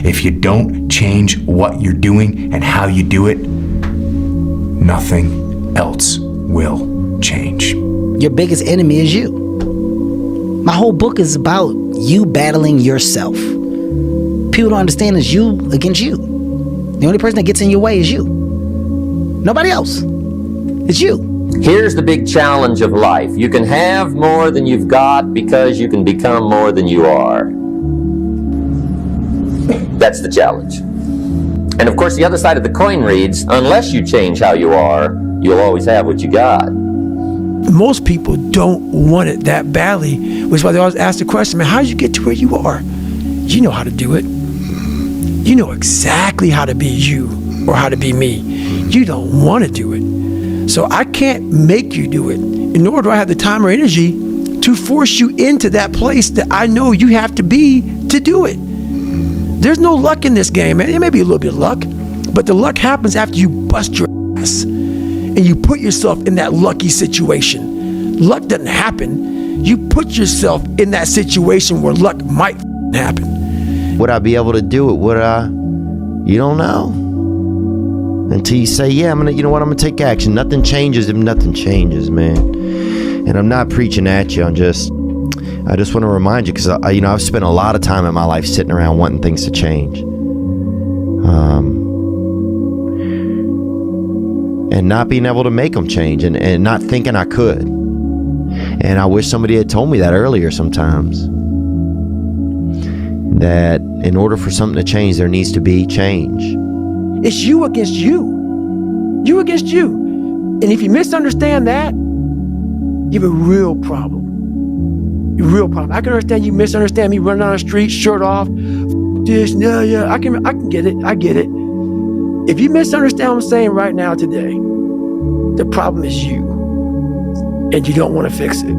If you don't change what you're doing and how you do it, nothing else will change. Your biggest enemy is you. My whole book is about you battling yourself. People don't understand it's you against you. The only person that gets in your way is you. Nobody else. It's you. Here's the big challenge of life. You can have more than you've got because you can become more than you are. That's the challenge. And of course, the other side of the coin reads, unless you change how you are, you'll always have what you got. Most people don't want it that badly, which is why they always ask the question, man, how did you get to where you are? You know how to do it. You know exactly how to be you or how to be me. You don't want to do it. So I can't make you do it, and nor do I have the time or energy to force you into that place that I know you have to be to do it. There's no luck in this game, man. There may be a little bit of luck, but the luck happens after you bust your ass and you put yourself in that lucky situation. Luck doesn't happen. You put yourself in that situation where luck might happen. Would I be able to do it? Would I? You don't know. Until you say, yeah, I'm gonna take action. Nothing changes if nothing changes, man. And I'm not preaching at you. I just want to remind you, because I've spent a lot of time in my life sitting around wanting things to change, and not being able to make them change, and not thinking I could. And I wish somebody had told me that earlier sometimes, that in order for something to change, there needs to be change. It's you against you. You against you. And if you misunderstand that, you have a real problem. A real problem. I can understand you misunderstand me running down the street, shirt off. This, yeah, I can get it. I get it. If you misunderstand what I'm saying right now today, the problem is you. And you don't want to fix it.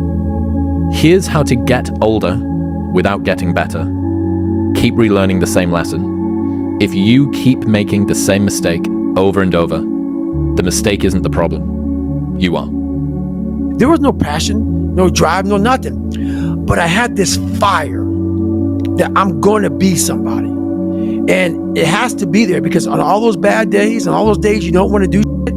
Here's how to get older without getting better. Keep relearning the same lesson. If you keep making the same mistake over and over, the mistake isn't the problem. You are. There was no passion, no drive, no nothing. But I had this fire that I'm going to be somebody. And it has to be there, because on all those bad days and all those days you don't want to do shit,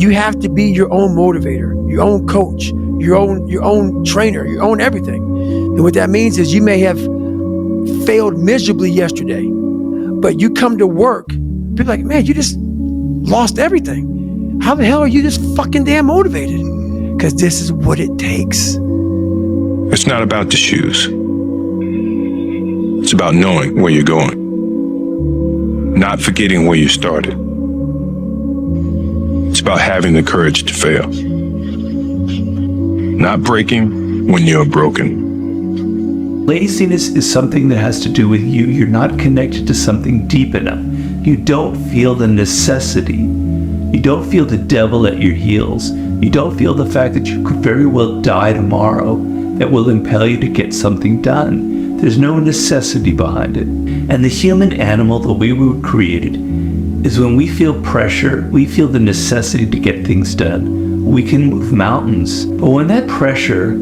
you have to be your own motivator, your own coach, your own trainer, your own everything. And what that means is you may have failed miserably yesterday, but you come to work, people are like, man, you just lost everything. How the hell are you just fucking damn motivated? Because this is what it takes. It's not about the shoes. It's about knowing where you're going. Not forgetting where you started. It's about having the courage to fail. Not breaking when you're broken. Laziness is something that has to do with you. You're not connected to something deep enough. You don't feel the necessity. You don't feel the devil at your heels. You don't feel the fact that you could very well die tomorrow that will impel you to get something done. There's no necessity behind it. And the human animal, the way we were created, is when we feel pressure, we feel the necessity to get things done. We can move mountains. But when that pressure,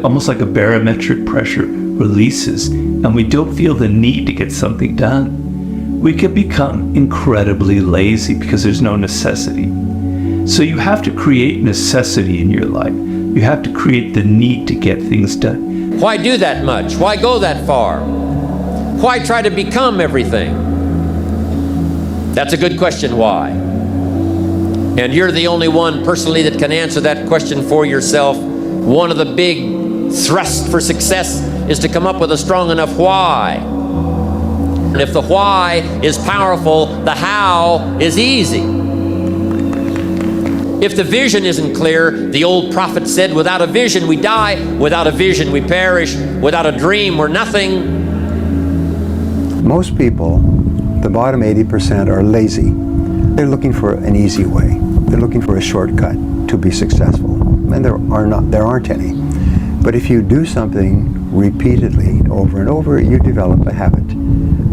almost like a barometric pressure, releases, and we don't feel the need to get something done, we can become incredibly lazy because there's no necessity. So you have to create necessity in your life. You have to create the need to get things done. Why do that much? Why go that far? Why try to become everything? That's a good question, why? And you're the only one personally that can answer that question for yourself. One of the big thrusts for success is to come up with a strong enough why. And if the why is powerful, the how is easy. If the vision isn't clear, the old prophet said, without a vision we die, without a vision we perish, without a dream we're nothing. Most people, the bottom 80%, are lazy. They're looking for an easy way. They're looking for a shortcut to be successful. And there aren't any. But if you do something repeatedly, over and over, you develop a habit.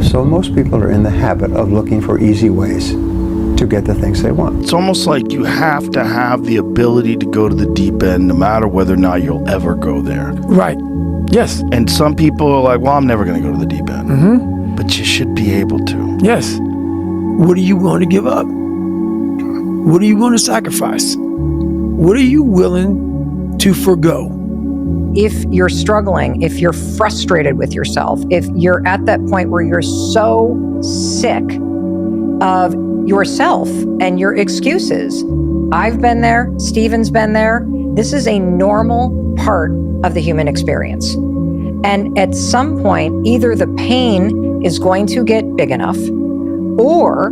So most people are in the habit of looking for easy ways to get the things they want. It's almost like you have to have the ability to go to the deep end no matter whether or not you'll ever go there. Right. Yes. And some people are like, well, I'm never going to go to the deep end. Mm-hmm. But but you should be able to. Yes. What are you willing to give up? What are you willing to sacrifice? What are you willing to forgo? If you're struggling, if you're frustrated with yourself, if you're at that point where you're so sick of yourself and your excuses, I've been there, Stephen's been there. This is a normal part of the human experience. And at some point, either the pain is going to get big enough, or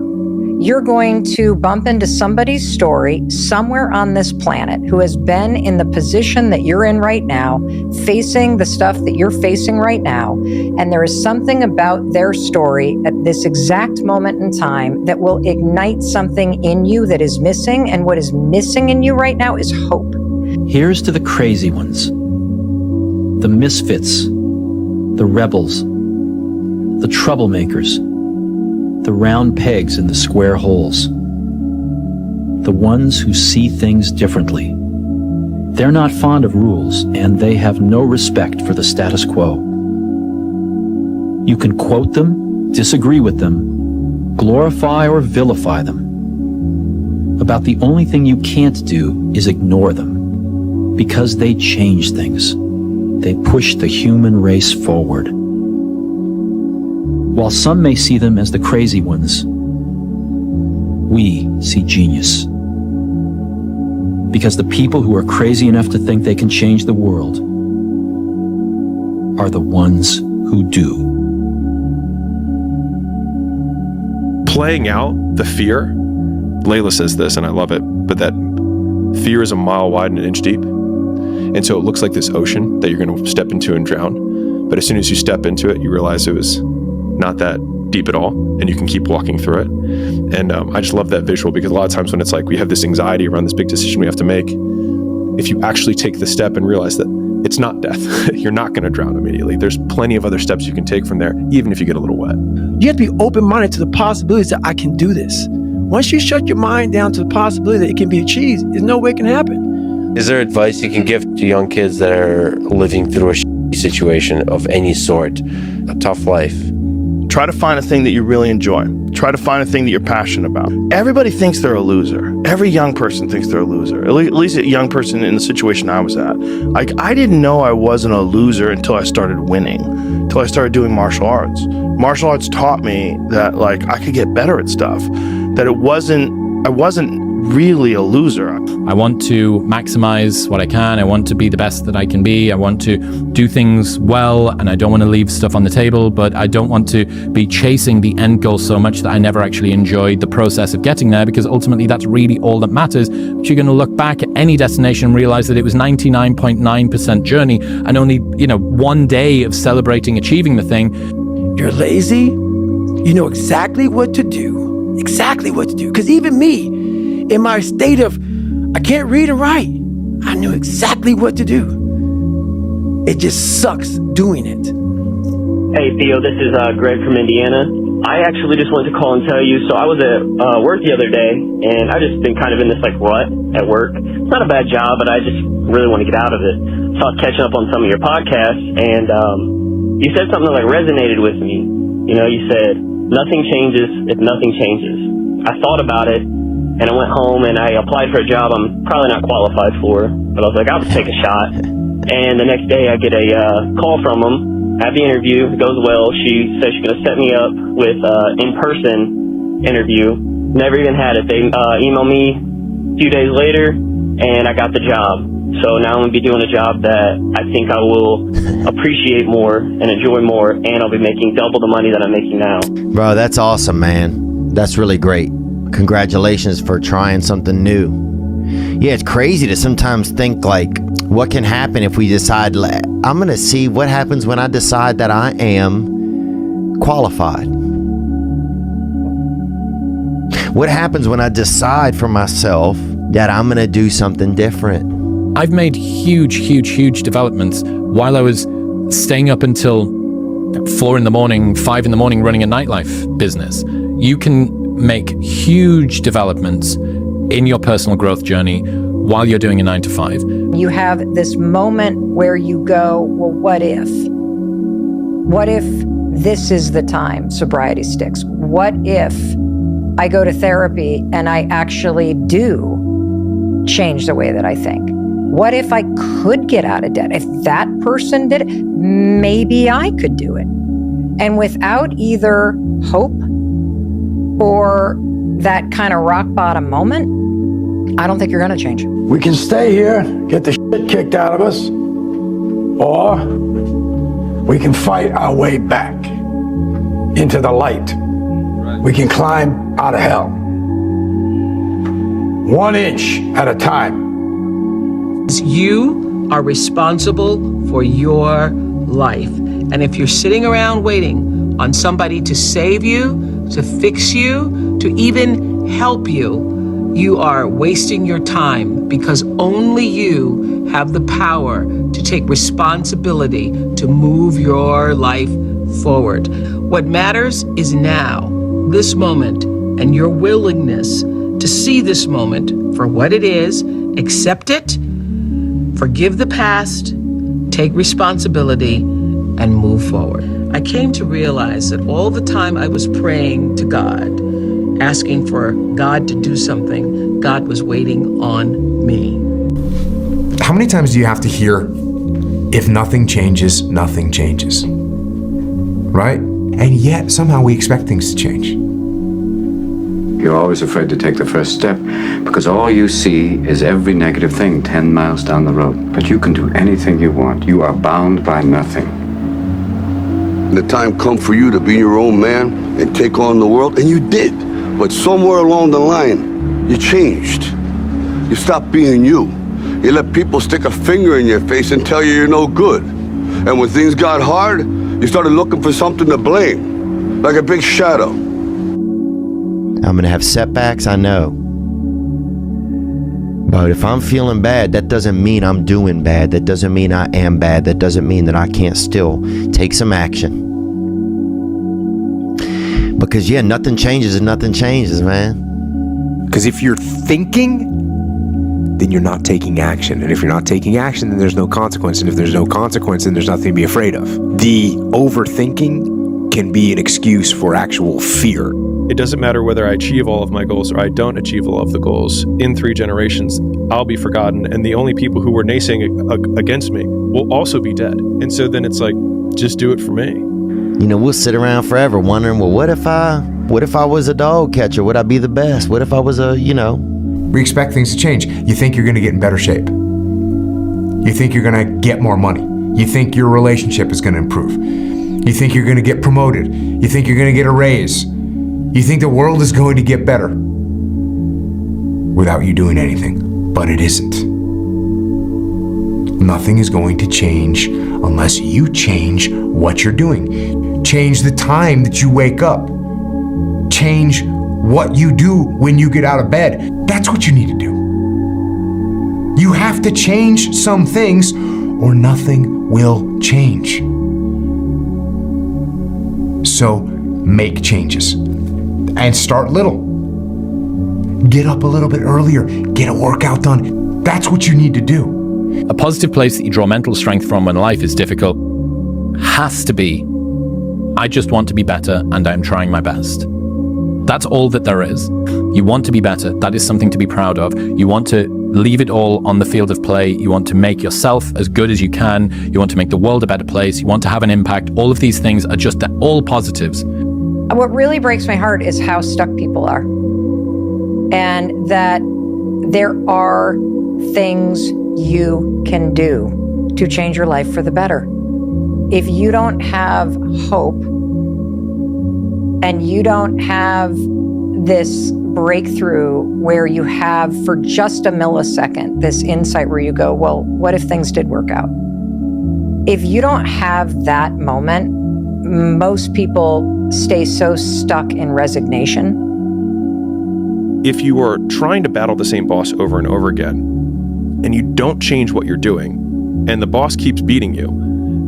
you're going to bump into somebody's story somewhere on this planet who has been in the position that you're in right now, facing the stuff that you're facing right now. And there is something about their story at this exact moment in time that will ignite something in you that is missing. And what is missing in you right now is hope. Here's to the crazy ones, the misfits, the rebels, the troublemakers, the round pegs in the square holes, the ones who see things differently. They're not fond of rules, and they have no respect for the status quo. You can quote them, disagree with them, glorify or vilify them. About the only thing you can't do is ignore them, because they change things. They push the human race forward. While some may see them as the crazy ones, we see genius. Because the people who are crazy enough to think they can change the world are the ones who do. Playing out the fear, Layla says this, and I love it, but that fear is a mile wide and an inch deep. And so it looks like this ocean that you're going to step into and drown. But as soon as you step into it, you realize it was not that deep at all, and you can keep walking through it. And I just love that visual, because a lot of times when it's like we have this anxiety around this big decision we have to make, if you actually take the step and realize that it's not death, you're not going to drown immediately. There's plenty of other steps you can take from there, even if you get a little wet. You have to be open-minded to the possibilities that I can do this. Once you shut your mind down to the possibility that it can be achieved, there's no way it can happen. Is there advice you can give to young kids that are living through a situation of any sort, a tough life? Try to find a thing that you really enjoy. Try to find a thing that you're passionate about. Everybody thinks they're a loser. Every young person thinks they're a loser. At least a young person in the situation I was at. Like, I didn't know I wasn't a loser until I started winning, until I started doing martial arts. Martial arts taught me that, like, I could get better at stuff, that I wasn't really a loser. I want to maximize what I can. I want to be the best that I can be. I want to do things well, and I don't want to leave stuff on the table, but I don't want to be chasing the end goal so much that I never actually enjoyed the process of getting there, because ultimately that's really all that matters. But you're going to look back at any destination and realize that it was 99.9% journey and only, one day of celebrating achieving the thing. You're lazy. You know exactly what to do. Exactly what to do. Because even me, in my state of, I can't read and write, I knew exactly what to do. It just sucks doing it. Hey, Theo, this is Greg from Indiana. I actually just wanted to call and tell you, so I was at work the other day, and I've just been kind of in this, rut at work. It's not a bad job, but I just really want to get out of it. So I was catching up on some of your podcasts, and you said something that, resonated with me. You said, nothing changes if nothing changes. I thought about it, and I went home and I applied for a job I'm probably not qualified for, but I was like, I'll just take a shot. And the next day I get a call from them, have the interview, it goes well. She says she's going to set me up with an in-person interview. Never even had it. They emailed me a few days later, and I got the job. So now I'm going to be doing a job that I think I will appreciate more and enjoy more, and I'll be making double the money that I'm making now. Bro, that's awesome, man. That's really great. Congratulations for trying something new. Yeah, it's crazy to sometimes think, what can happen if we decide, I'm going to see what happens when I decide that I am qualified. What happens when I decide for myself that I'm going to do something different? I've made huge developments while I was staying up until 4 a.m, 5 a.m, running a nightlife business. You can make huge developments in your personal growth journey while you're doing a 9 to 5. You have this moment where you go, well, what if? What if this is the time sobriety sticks? What if I go to therapy and I actually do change the way that I think? What if I could get out of debt? If that person did it, maybe I could do it. And without either hope or that kind of rock bottom moment, I don't think you're going to change. We can stay here, get the shit kicked out of us, or we can fight our way back into the light. We can climb out of hell. 1 inch at a time. You are responsible for your life. And if you're sitting around waiting on somebody to save you, to fix you, to even help you, you are wasting your time, because only you have the power to take responsibility to move your life forward. What matters is now, this moment, and your willingness to see this moment for what it is, accept it, forgive the past, take responsibility, and move forward. I came to realize that all the time I was praying to God, asking for God to do something, God was waiting on me. How many times do you have to hear, if nothing changes, nothing changes? Right? And yet, somehow we expect things to change. You're always afraid to take the first step because all you see is every negative thing 10 miles down the road. But you can do anything you want. You are bound by nothing. The time come for you to be your own man and take on the world, and you did. But somewhere along the line, you changed. You stopped being you. You let people stick a finger in your face and tell you you're no good. And when things got hard, you started looking for something to blame, like a big shadow. I'm gonna have setbacks, I know. But if I'm feeling bad, that doesn't mean I'm doing bad. That doesn't mean I am bad. That doesn't mean that I can't still take some action. Because yeah, nothing changes and nothing changes, man. Because if you're thinking, then you're not taking action. And if you're not taking action, then there's no consequence. And if there's no consequence, then there's nothing to be afraid of. The overthinking can be an excuse for actual fear. It doesn't matter whether I achieve all of my goals or I don't achieve all of the goals. In 3 generations, I'll be forgotten, and the only people who were naysaying against me will also be dead. And so then it's like, just do it for me. You know, we'll sit around forever wondering, well, what if I was a dog catcher? Would I be the best? What if I was We expect things to change. You think you're going to get in better shape. You think you're going to get more money. You think your relationship is going to improve. You think you're going to get promoted. You think you're going to get a raise. You think the world is going to get better without you doing anything, but it isn't. Nothing is going to change unless you change what you're doing. Change the time that you wake up. Change what you do when you get out of bed. That's what you need to do. You have to change some things or nothing will change. So make changes. And start little. Get up a little bit earlier. Get a workout done. That's what you need to do. A positive place that you draw mental strength from when life is difficult has to be, I just want to be better and I'm trying my best. That's all that there is. You want to be better. That is something to be proud of. You want to leave it all on the field of play. You want to make yourself as good as you can. You want to make the world a better place. You want to have an impact. All of these things are just all positives. What really breaks my heart is how stuck people are. And that there are things you can do to change your life for the better. If you don't have hope and you don't have this breakthrough where you have for just a millisecond this insight where you go, well, what if things did work out? If you don't have that moment, most people stay so stuck in resignation. If you are trying to battle the same boss over and over again, and you don't change what you're doing, and the boss keeps beating you,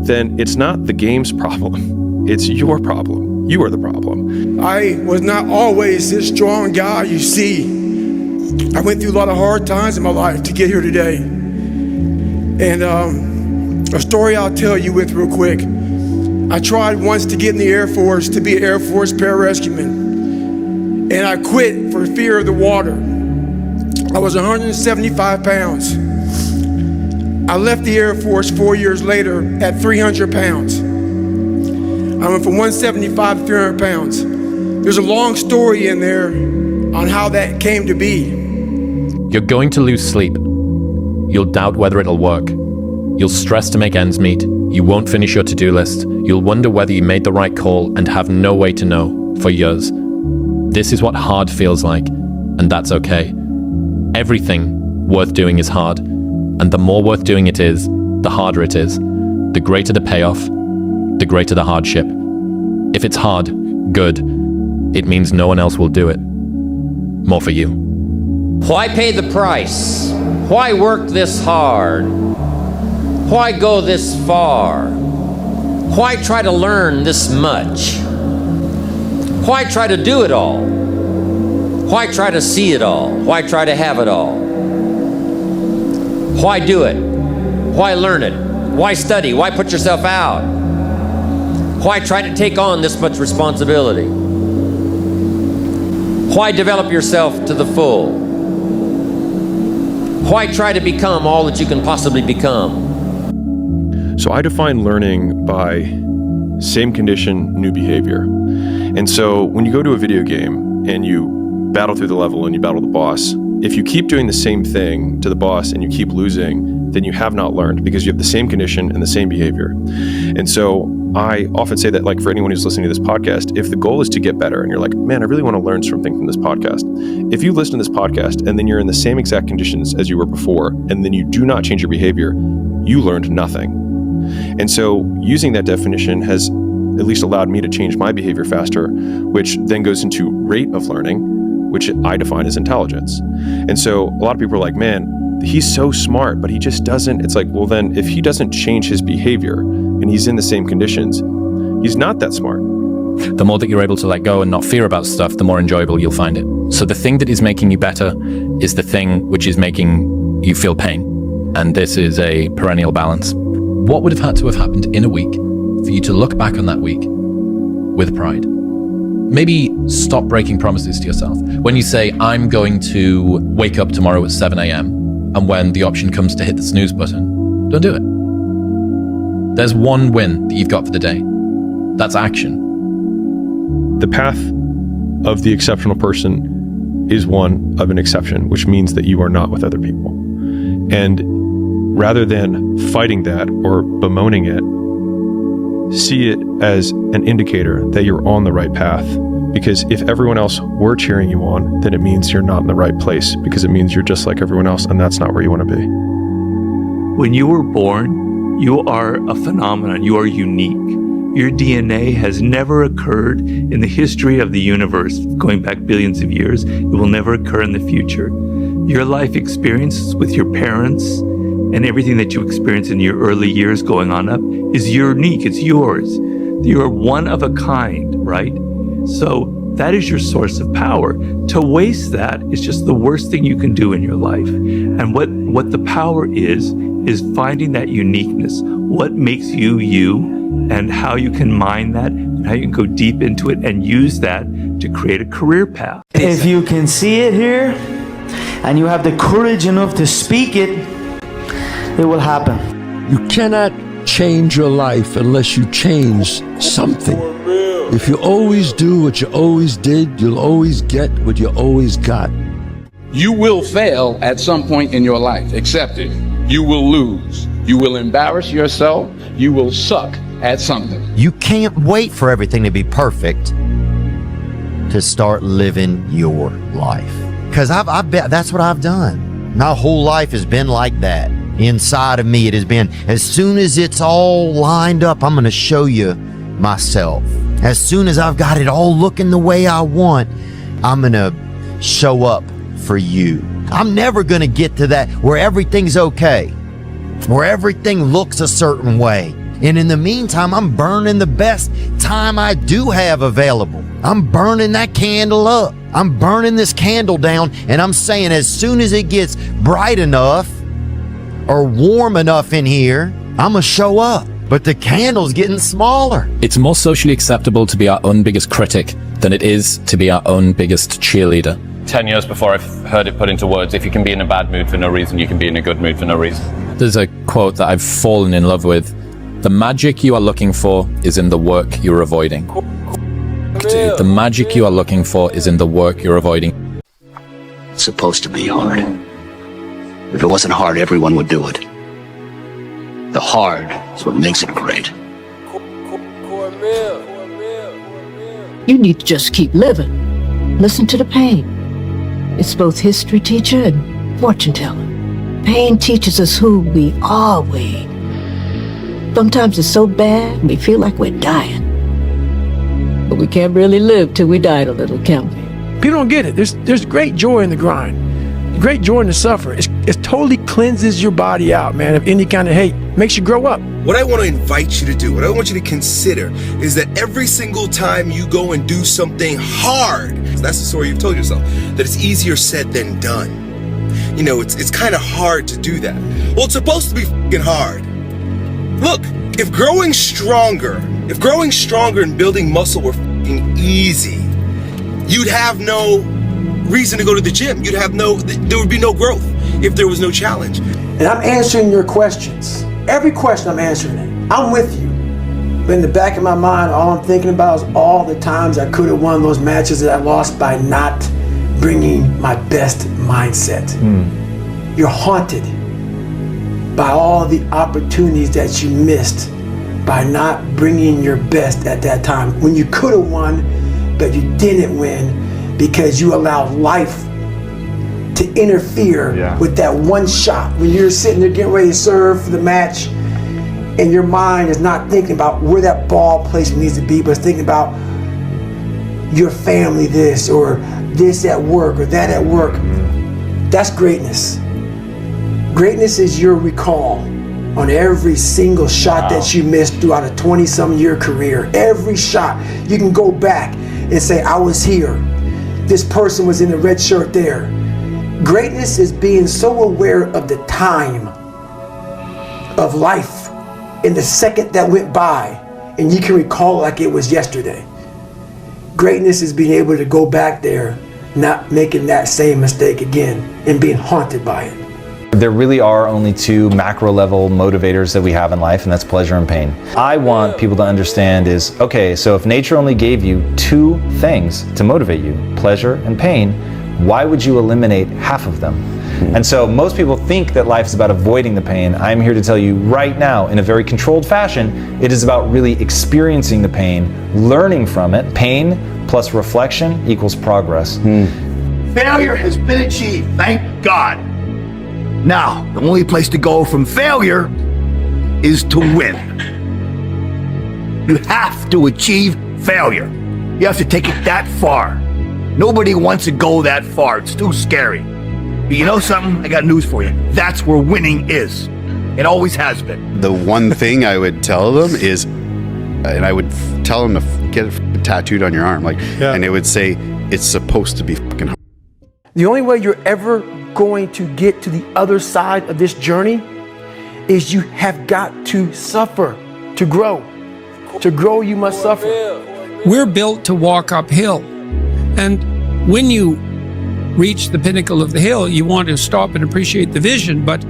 then it's not the game's problem. It's your problem. You are the problem. I was not always this strong guy you see. I went through a lot of hard times in my life to get here today. And a story I'll tell you with real quick. I tried once to get in the Air Force to be an Air Force pararescueman, and I quit for fear of the water. I was 175 pounds. I left the Air Force 4 years later at 300 pounds. I went from 175 to 300 pounds. There's a long story in there on how that came to be. You're going to lose sleep. You'll doubt whether it'll work. You'll stress to make ends meet. You won't finish your to-do list. You'll wonder whether you made the right call and have no way to know for years. This is what hard feels like, and that's okay. Everything worth doing is hard, and the more worth doing it is, the harder it is. The greater the payoff, the greater the hardship. If it's hard, good. It means no one else will do it. More for you. Why pay the price? Why work this hard? Why go this far? Why try to learn this much? Why try to do it all? Why try to see it all? Why try to have it all? Why do it? Why learn it? Why study? Why put yourself out? Why try to take on this much responsibility? Why develop yourself to the full? Why try to become all that you can possibly become? So I define learning by same condition, new behavior. And so when you go to a video game and you battle through the level and you battle the boss, if you keep doing the same thing to the boss and you keep losing, then you have not learned because you have the same condition and the same behavior. And so I often say that, like, for anyone who's listening to this podcast, if the goal is to get better and you're like, man, I really want to learn something from this podcast. If you listen to this podcast and then you're in the same exact conditions as you were before, and then you do not change your behavior, you learned nothing. And so using that definition has at least allowed me to change my behavior faster, which then goes into rate of learning, which I define as intelligence. And so a lot of people are like, man, he's so smart, but he just doesn't. It's like, well, then if he doesn't change his behavior and he's in the same conditions, he's not that smart. The more that you're able to let go and not fear about stuff, the more enjoyable you'll find it. So the thing that is making you better is the thing which is making you feel pain. And this is a perennial balance. What would have had to have happened in a week for you to look back on that week with pride? Maybe stop breaking promises to yourself. When you say, I'm going to wake up tomorrow at 7 a.m., and when the option comes to hit the snooze button, don't do it. There's one win that you've got for the day. That's action. The path of the exceptional person is one of an exception, which means that you are not with other people. And rather than fighting that or bemoaning it, see it as an indicator that you're on the right path. Because if everyone else were cheering you on, then it means you're not in the right place, because it means you're just like everyone else, and that's not where you want to be. When you were born, you are a phenomenon. You are unique. Your DNA has never occurred in the history of the universe, going back billions of years. It will never occur in the future. Your life experiences with your parents and everything that you experience in your early years going on up is unique. It's yours. You are one of a kind, right? So that is your source of power. To waste that is just the worst thing you can do in your life. And what the power is finding that uniqueness. What makes you you, and how you can mine that, and how you can go deep into it and use that to create a career path. If you can see it here, and you have the courage enough to speak it, it will happen. You cannot change your life unless you change something. If you always do what you always did, you'll always get what you always got. You will fail at some point in your life. Accept it. You will lose. You will embarrass yourself. You will suck at something. You can't wait for everything to be perfect to start living your life. Because I've been, that's what I've done. My whole life has been like that. Inside of me, it has been, as soon as it's all lined up, I'm going to show you myself. As soon as I've got it all looking the way I want, I'm going to show up for you. I'm never going to get to that where everything's okay, where everything looks a certain way. And in the meantime, I'm burning the best time I do have available. I'm burning that candle up. I'm burning this candle down, and I'm saying as soon as it gets bright enough or warm enough in here, I'm going to show up. but the candle's getting smaller. It's more socially acceptable to be our own biggest critic than it is to be our own biggest cheerleader. 10 years before I've heard it put into words, if you can be in a bad mood for no reason, you can be in a good mood for no reason. There's a quote that I've fallen in love with. The magic you are looking for is in the work you're avoiding. The magic you are looking for is in the work you're avoiding. It's supposed to be hard. If it wasn't hard, everyone would do it. The hard is what makes it great. You need to just keep living. Listen to the pain. It's both history teacher and fortune teller. Pain teaches us who we are, Wade. Sometimes it's so bad we feel like we're dying. But we can't really live till we die a little, can we? People don't get it. There's great joy in the grind. Great joy in the suffer. It totally cleanses your body out, man, of any kind of hate. Makes you grow up. What I want to invite you to do, what I want you to consider, is that every single time you go and do something hard, that's the story you've told yourself, that it's easier said than done. You know, it's kind of hard to do that. Well, it's supposed to be fucking hard. Look, if growing stronger and building muscle were fucking easy, you'd have no reason to go to the gym. There would be no growth if there was no challenge. And I'm answering your questions. Every question I'm answering it. I'm with you. But in the back of my mind, all I'm thinking about is all the times I could have won those matches that I lost by not bringing my best mindset. You're haunted by all the opportunities that you missed by not bringing your best at that time. When you could have won, but you didn't win because you allowed life to interfere with that one shot. When you're sitting there getting ready to serve for the match and your mind is not thinking about where that ball placement needs to be, but it's thinking about your family this or this at work or that at work. That's greatness. Greatness is your recall on every single shot that you missed throughout a 20-some year career. Every shot, you can go back and say, I was here. This person was in the red shirt there. Greatness is being so aware of the time of life in the second that went by, and you can recall it like it was yesterday. Greatness is being able to go back there, not making that same mistake again, and being haunted by it. There really are only two macro level motivators that we have in life, and that's pleasure and pain. I want people to understand is, okay, so if nature only gave you two things to motivate you, pleasure and pain, why would you eliminate half of them? And so most people think that life is about avoiding the pain. I'm here to tell you right now, in a very controlled fashion, it is about really experiencing the pain, learning from it. Pain plus reflection equals progress. Failure has been achieved, thank God. Now, the only place to go from failure is to win. You have to achieve failure. You have to take it that far. Nobody wants to go that far. It's too scary. But you know something? I got news for you. That's where winning is. It always has been. The one thing I would tell them is, and I would tell them to get it tattooed on your arm, and it would say, it's supposed to be fucking hard. The only way you're ever going to get to the other side of this journey is you have got to suffer to grow. To grow, you must suffer. We're built to walk uphill. And when you reach the pinnacle of the hill, you want to stop and appreciate the vision. But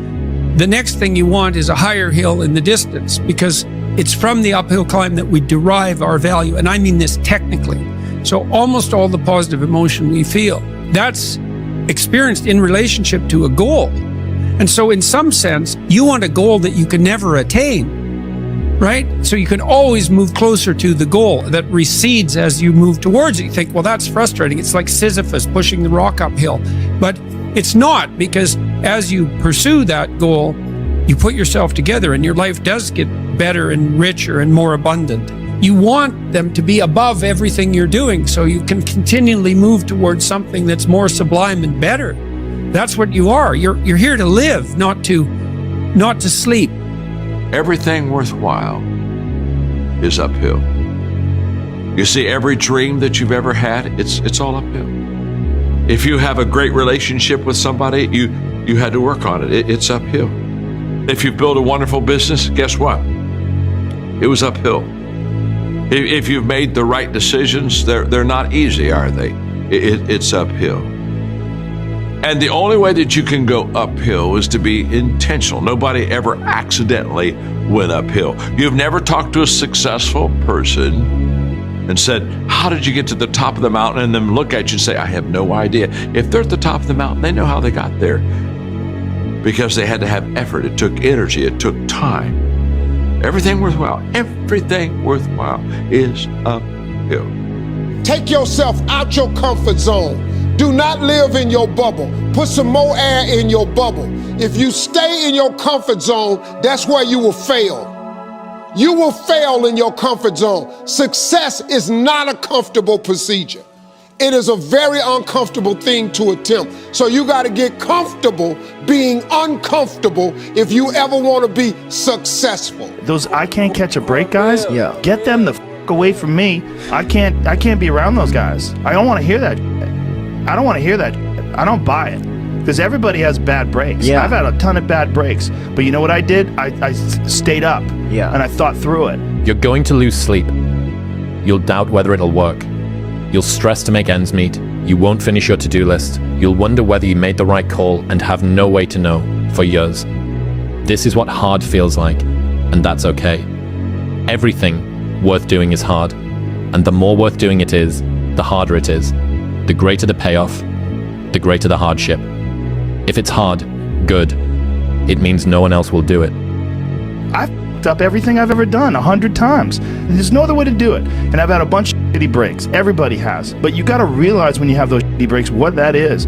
the next thing you want is a higher hill in the distance, because it's from the uphill climb that we derive our value. And I mean this technically. So almost all the positive emotion we feel, that's experienced in relationship to a goal. And so in some sense, you want a goal that you can never attain, right? So you can always move closer to the goal that recedes as you move towards it. You think, well, that's frustrating. It's like Sisyphus pushing the rock uphill. But it's not, because as you pursue that goal, you put yourself together and your life does get better and richer and more abundant. You want them to be above everything you're doing so you can continually move towards something that's more sublime and better. That's what you are. You're here to live, not to sleep. Everything worthwhile is uphill. You see, every dream that you've ever had, it's all uphill. If you have a great relationship with somebody, you had to work on it. It's uphill. If you've built a wonderful business, guess what? It was uphill. If you've made the right decisions, they're not easy, are they? It's uphill. And the only way that you can go uphill is to be intentional. Nobody ever accidentally went uphill. You've never talked to a successful person and said, how did you get to the top of the mountain? And then look at you and say, I have no idea. If they're at the top of the mountain, they know how they got there. Because they had to have effort. It took energy. It took time. Everything worthwhile is uphill. Take yourself out your comfort zone. Do not live in your bubble. Put some more air in your bubble. If you stay in your comfort zone, that's where you will fail. You will fail in your comfort zone. Success is not a comfortable procedure. It is a very uncomfortable thing to attempt. So you got to get comfortable being uncomfortable if you ever want to be successful. Those I can't catch a break guys, get them the f away from me. I can't be around those guys. I don't want to hear that. I don't want to hear that. I don't buy it. Because everybody has bad breaks. I've had a ton of bad breaks. But you know what I did? I stayed up. And I thought through it. You're going to lose sleep. You'll doubt whether it'll work. You'll stress to make ends meet. You won't finish your to-do list. You'll wonder whether you made the right call and have no way to know for years. This is what hard feels like, and that's okay. Everything worth doing is hard, and the more worth doing it is, the harder it is. The greater the payoff, the greater the hardship. If it's hard, good. It means no one else will do it. I've f***ed up everything I've ever done 100 times. There's no other way to do it. And I've had a bunch of shitty breaks. Everybody has. But you gotta realize when you have those shitty breaks what that is.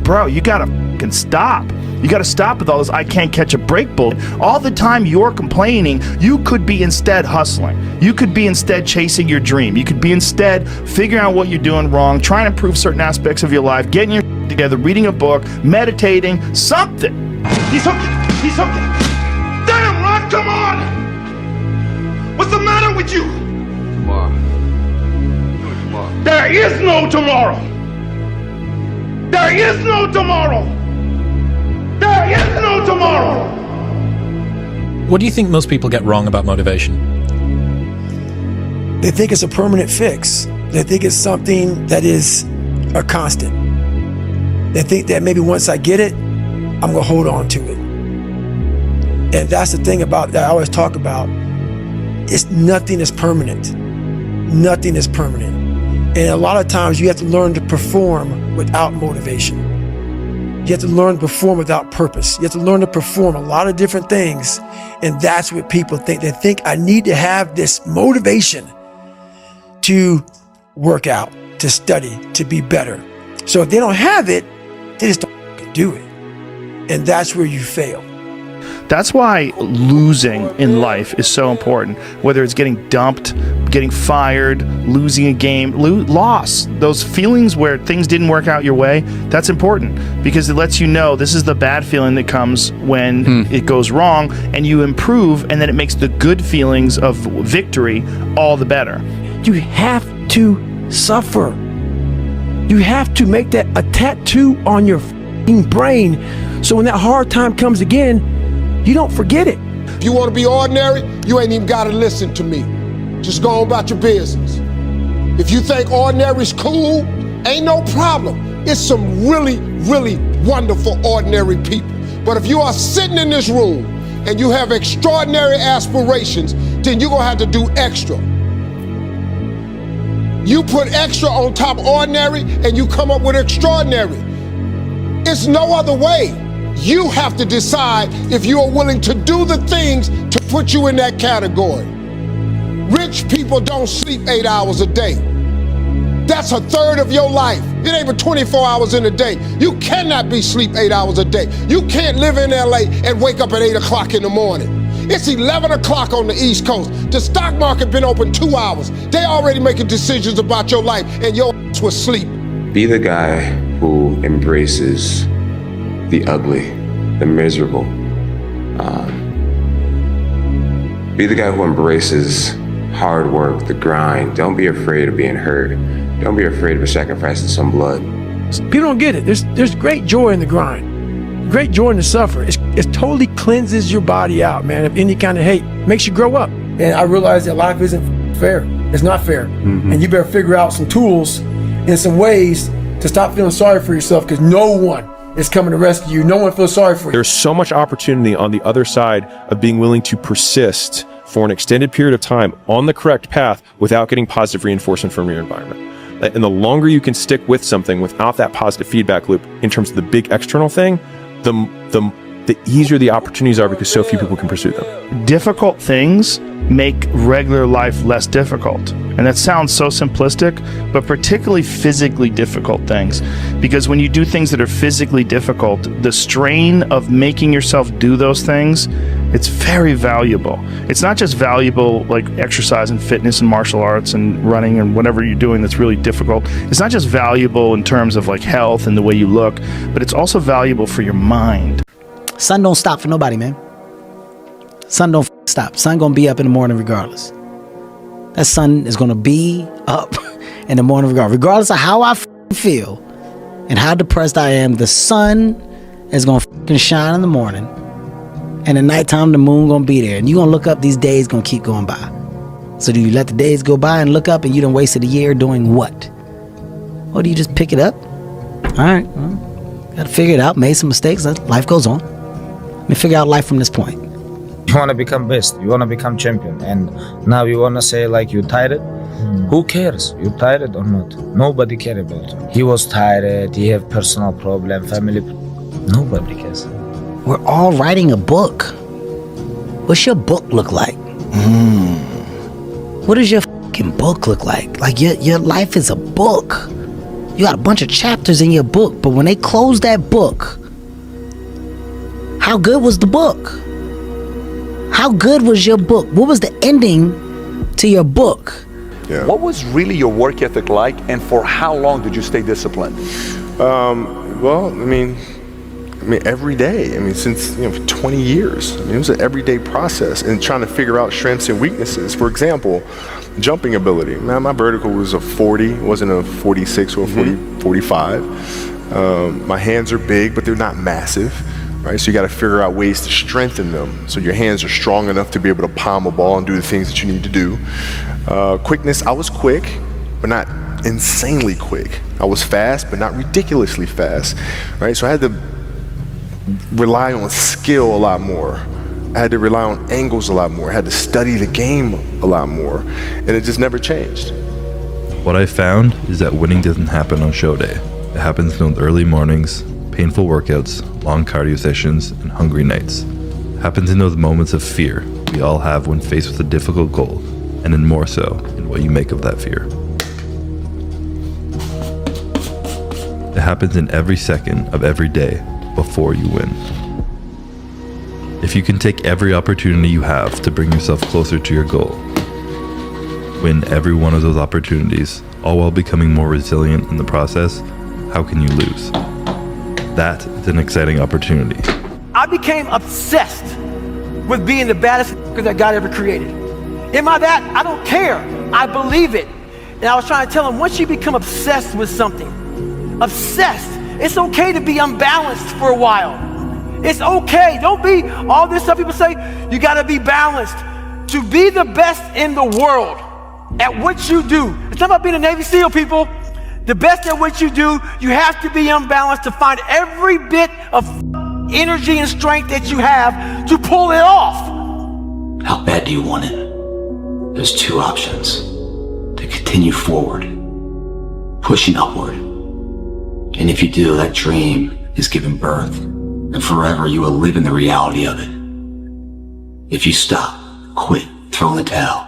Bro, you gotta f***ing stop. You gotta stop with all this I can't catch a break bull. All the time you're complaining, you could be instead hustling. You could be instead chasing your dream. You could be instead figuring out what you're doing wrong, trying to improve certain aspects of your life, getting your together, reading a book, meditating, something. He's hooking. He's hooking. Damn, Ron, come on! What's the matter with you? Tomorrow. There is no tomorrow. There is no tomorrow. There is no tomorrow. What do you think most people get wrong about motivation? They think it's a permanent fix. They think it's something that is a constant. They think that maybe once I get it, I'm gonna hold on to it. And that's the thing about that I always talk about. It's nothing is permanent. Nothing is permanent. And a lot of times you have to learn to perform without motivation. You have to learn to perform without purpose. You have to learn to perform a lot of different things. And that's what people think. They think I need to have this motivation to work out, to study, to be better. So if they don't have it, they just don't do it. And that's where you fail. That's why losing in life is so important. Whether it's getting dumped, getting fired, losing a game, loss, those feelings where things didn't work out your way, that's important because it lets you know this is the bad feeling that comes when it goes wrong and you improve, and then it makes the good feelings of victory all the better. You have to suffer. You have to make that a tattoo on your brain so when that hard time comes again, you don't forget it. If you want to be ordinary, you ain't even got to listen to me. Just go on about your business. If you think ordinary's cool, ain't no problem. It's some really, really wonderful ordinary people. But if you are sitting in this room and you have extraordinary aspirations, then you're going to have to do extra. You put extra on top of ordinary and you come up with extraordinary. It's no other way. You have to decide if you are willing to do the things to put you in that category. Rich people don't sleep 8 hours a day. That's a third of your life. It ain't but 24 hours in a day. You cannot be sleep 8 hours a day. You can't live in LA and wake up at 8 o'clock in the morning. It's 11 o'clock on the East Coast. The stock market been open 2 hours. They already making decisions about your life and your ass was sleep. Be the guy who embraces the ugly, the miserable. Be the guy who embraces hard work, the grind. Don't be afraid of being hurt. Don't be afraid of sacrificing some blood. People don't get it. There's great joy in the grind, great joy in the suffer. It totally cleanses your body out, man, of any kind of hate. Makes you grow up. And I realized that life isn't fair. It's not fair. And you better figure out some tools and some ways to stop feeling sorry for yourself, because no one is coming to rescue you. No one feels sorry for you. There's so much opportunity on the other side of being willing to persist for an extended period of time on the correct path without getting positive reinforcement from your environment. And the longer you can stick with something without that positive feedback loop in terms of the big external thing, the easier the opportunities are, because so few people can pursue them. Difficult things make regular life less difficult. And that sounds so simplistic, but particularly physically difficult things. Because when you do things that are physically difficult, the strain of making yourself do those things, it's very valuable. It's not just valuable like exercise and fitness and martial arts and running and whatever you're doing that's really difficult. It's not just valuable in terms of like health and the way you look, but it's also valuable for your mind. Sun don't stop for nobody, man. Sun don't stop. Sun gonna be up in the morning regardless. That sun is gonna be up in the morning regardless of how I feel and how depressed I am. The sun is gonna shine in the morning, and at nighttime the moon gonna be there, and you gonna look up. These days gonna keep going by. So do you let the days go by and look up, and you done wasted a year doing what? Or do you just pick it up? All right, well, gotta figure it out. Made some mistakes. Life goes on. Let me figure out life from this point. You want to become best, you want to become champion, and now you want to say like you tired? Who cares? You tired or not? Nobody cares about you. He was tired, he have personal problem, family. Nobody cares. We're all writing a book. What's your book look like? What does your fucking book look like? Like your life is a book. You got a bunch of chapters in your book, but when they close that book, how good was the book? How good was your book? What was the ending to your book? What was really your work ethic like, and for how long did you stay disciplined? Well, I mean, every day. I mean, since 20 years. I mean, it was an everyday process, and trying to figure out strengths and weaknesses. For example, jumping ability. Man, my vertical was a 40, wasn't a 46 or a 45. My hands are big, but they're not massive. Right, so you got to figure out ways to strengthen them so your hands are strong enough to be able to palm a ball and do the things that you need to do. Quickness, I was quick, but not insanely quick. I was fast, but not ridiculously fast. Right, so I had to rely on skill a lot more. I had to rely on angles a lot more. I had to study the game a lot more, and it just never changed. What I found is that winning doesn't happen on show day. It happens in those early mornings, painful workouts, long cardio sessions, and hungry nights. It happens in those moments of fear we all have when faced with a difficult goal, and then more so in what you make of that fear. It happens in every second of every day before you win. If you can take every opportunity you have to bring yourself closer to your goal, win every one of those opportunities, all while becoming more resilient in the process, how can you lose? That is an exciting opportunity. I became obsessed with being the baddest that God ever created. Am I that? I don't care. I believe it. And I was trying to tell him, once you become obsessed with something, obsessed, it's okay to be unbalanced for a while. It's okay. Don't be all this stuff people say, you got to be balanced. To be the best in the world at what you do. It's not about being a Navy SEAL, people. The best at what you do, you have to be unbalanced to find every bit of energy and strength that you have to pull it off. How bad do you want it? There's two options. To continue forward, pushing upward. And if you do, that dream is given birth, and forever you will live in the reality of it. If you stop, quit, throw in the towel,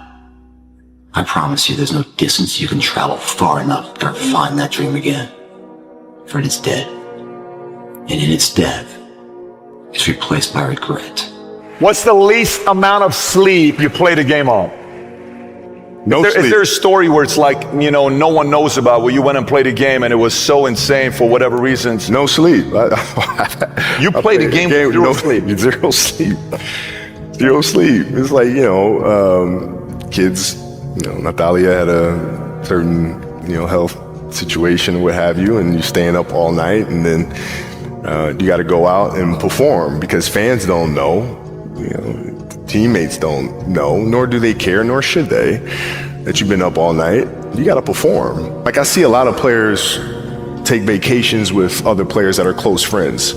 I promise you there's no distance you can travel far enough to find that dream again. For it is dead. And in its death, it's replaced by regret. What's the least amount of sleep you played a game on? No sleep. Is there a story where it's like, no one knows about, where you went and played a game and it was so insane for whatever reasons? No sleep. You played a game with zero sleep. Zero sleep. Zero sleep. It's like, kids, Natalia had a certain, health situation, what have you, and you're staying up all night, and then you got to go out and perform because fans don't know. Teammates don't know, nor do they care, nor should they, that you've been up all night. You got to perform. Like, I see a lot of players take vacations with other players that are close friends.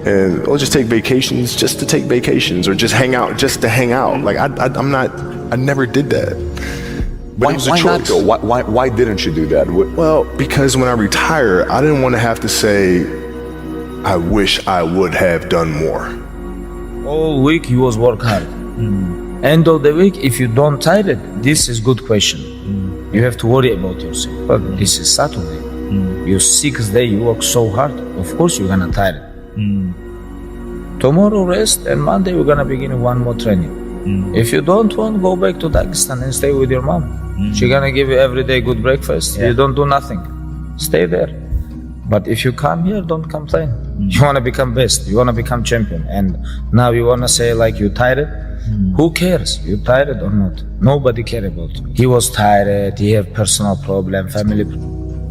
And they'll just take vacations just to take vacations, or just hang out just to hang out. Like, I never did that. But it was a choice. Not though? Why didn't you do that? Well, because when I retire, I didn't want to have to say, I wish I would have done more. All week you was work hard. End of the week, if you don't tired, this is good question. You have to worry about yourself. But this is Saturday. Your 6th day, you work so hard. Of course you're gonna tired. Tomorrow rest, and Monday we're gonna begin one more training. If you don't want, go back to Dagestan and stay with your mom. She's gonna give you every day good breakfast. You don't do nothing. Stay there. But if you come here, don't complain. You wanna become best. You wanna become champion. And now you wanna say like you tired? Who cares? You tired or not? Nobody care about you. He was tired. He have personal problem, family.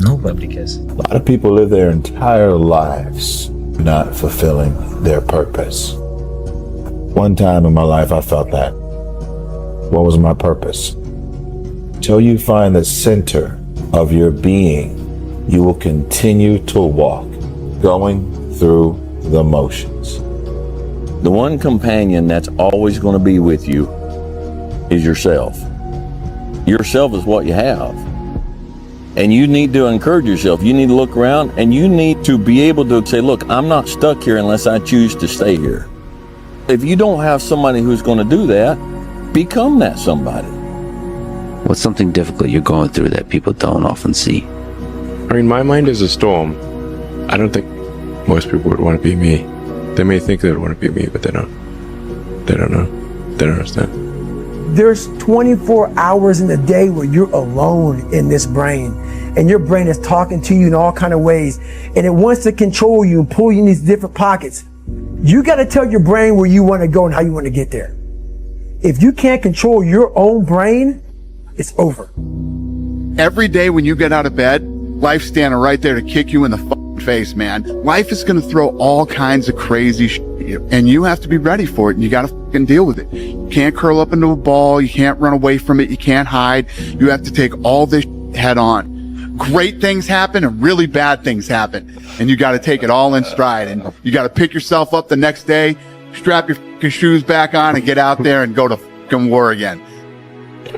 Nobody cares. A lot of people live their entire lives not fulfilling their purpose. One time in my life, I felt that. What was my purpose? Till you find the center of your being, you will continue to walk, going through the motions. The one companion that's always going to be with you is yourself. Yourself is what you have. And you need to encourage yourself. You need to look around, and you need to be able to say, look, I'm not stuck here unless I choose to stay here. If you don't have somebody who's going to do that, become that somebody. What's something difficult you're going through that people don't often see? I mean, my mind is a storm. I don't think most people would want to be me. They may think they would want to be me, but they don't. They don't know. They don't understand. There's 24 hours in a day where you're alone in this brain, and your brain is talking to you in all kind of ways, and it wants to control you and pull you in these different pockets. You got to tell your brain where you want to go and how you want to get there. If you can't control your own brain, it's over. Every day when you get out of bed, life's standing right there to kick you in the face, man. Life is going to throw all kinds of crazy shit at you, and you have to be ready for it, and you got to deal with it. You can't curl up into a ball. You can't run away from it. You can't hide. You have to take all this head on. Great things happen and really bad things happen, and you got to take it all in stride, and you got to pick yourself up the next day, strap your shoes back on, and get out there and go to fucking war again.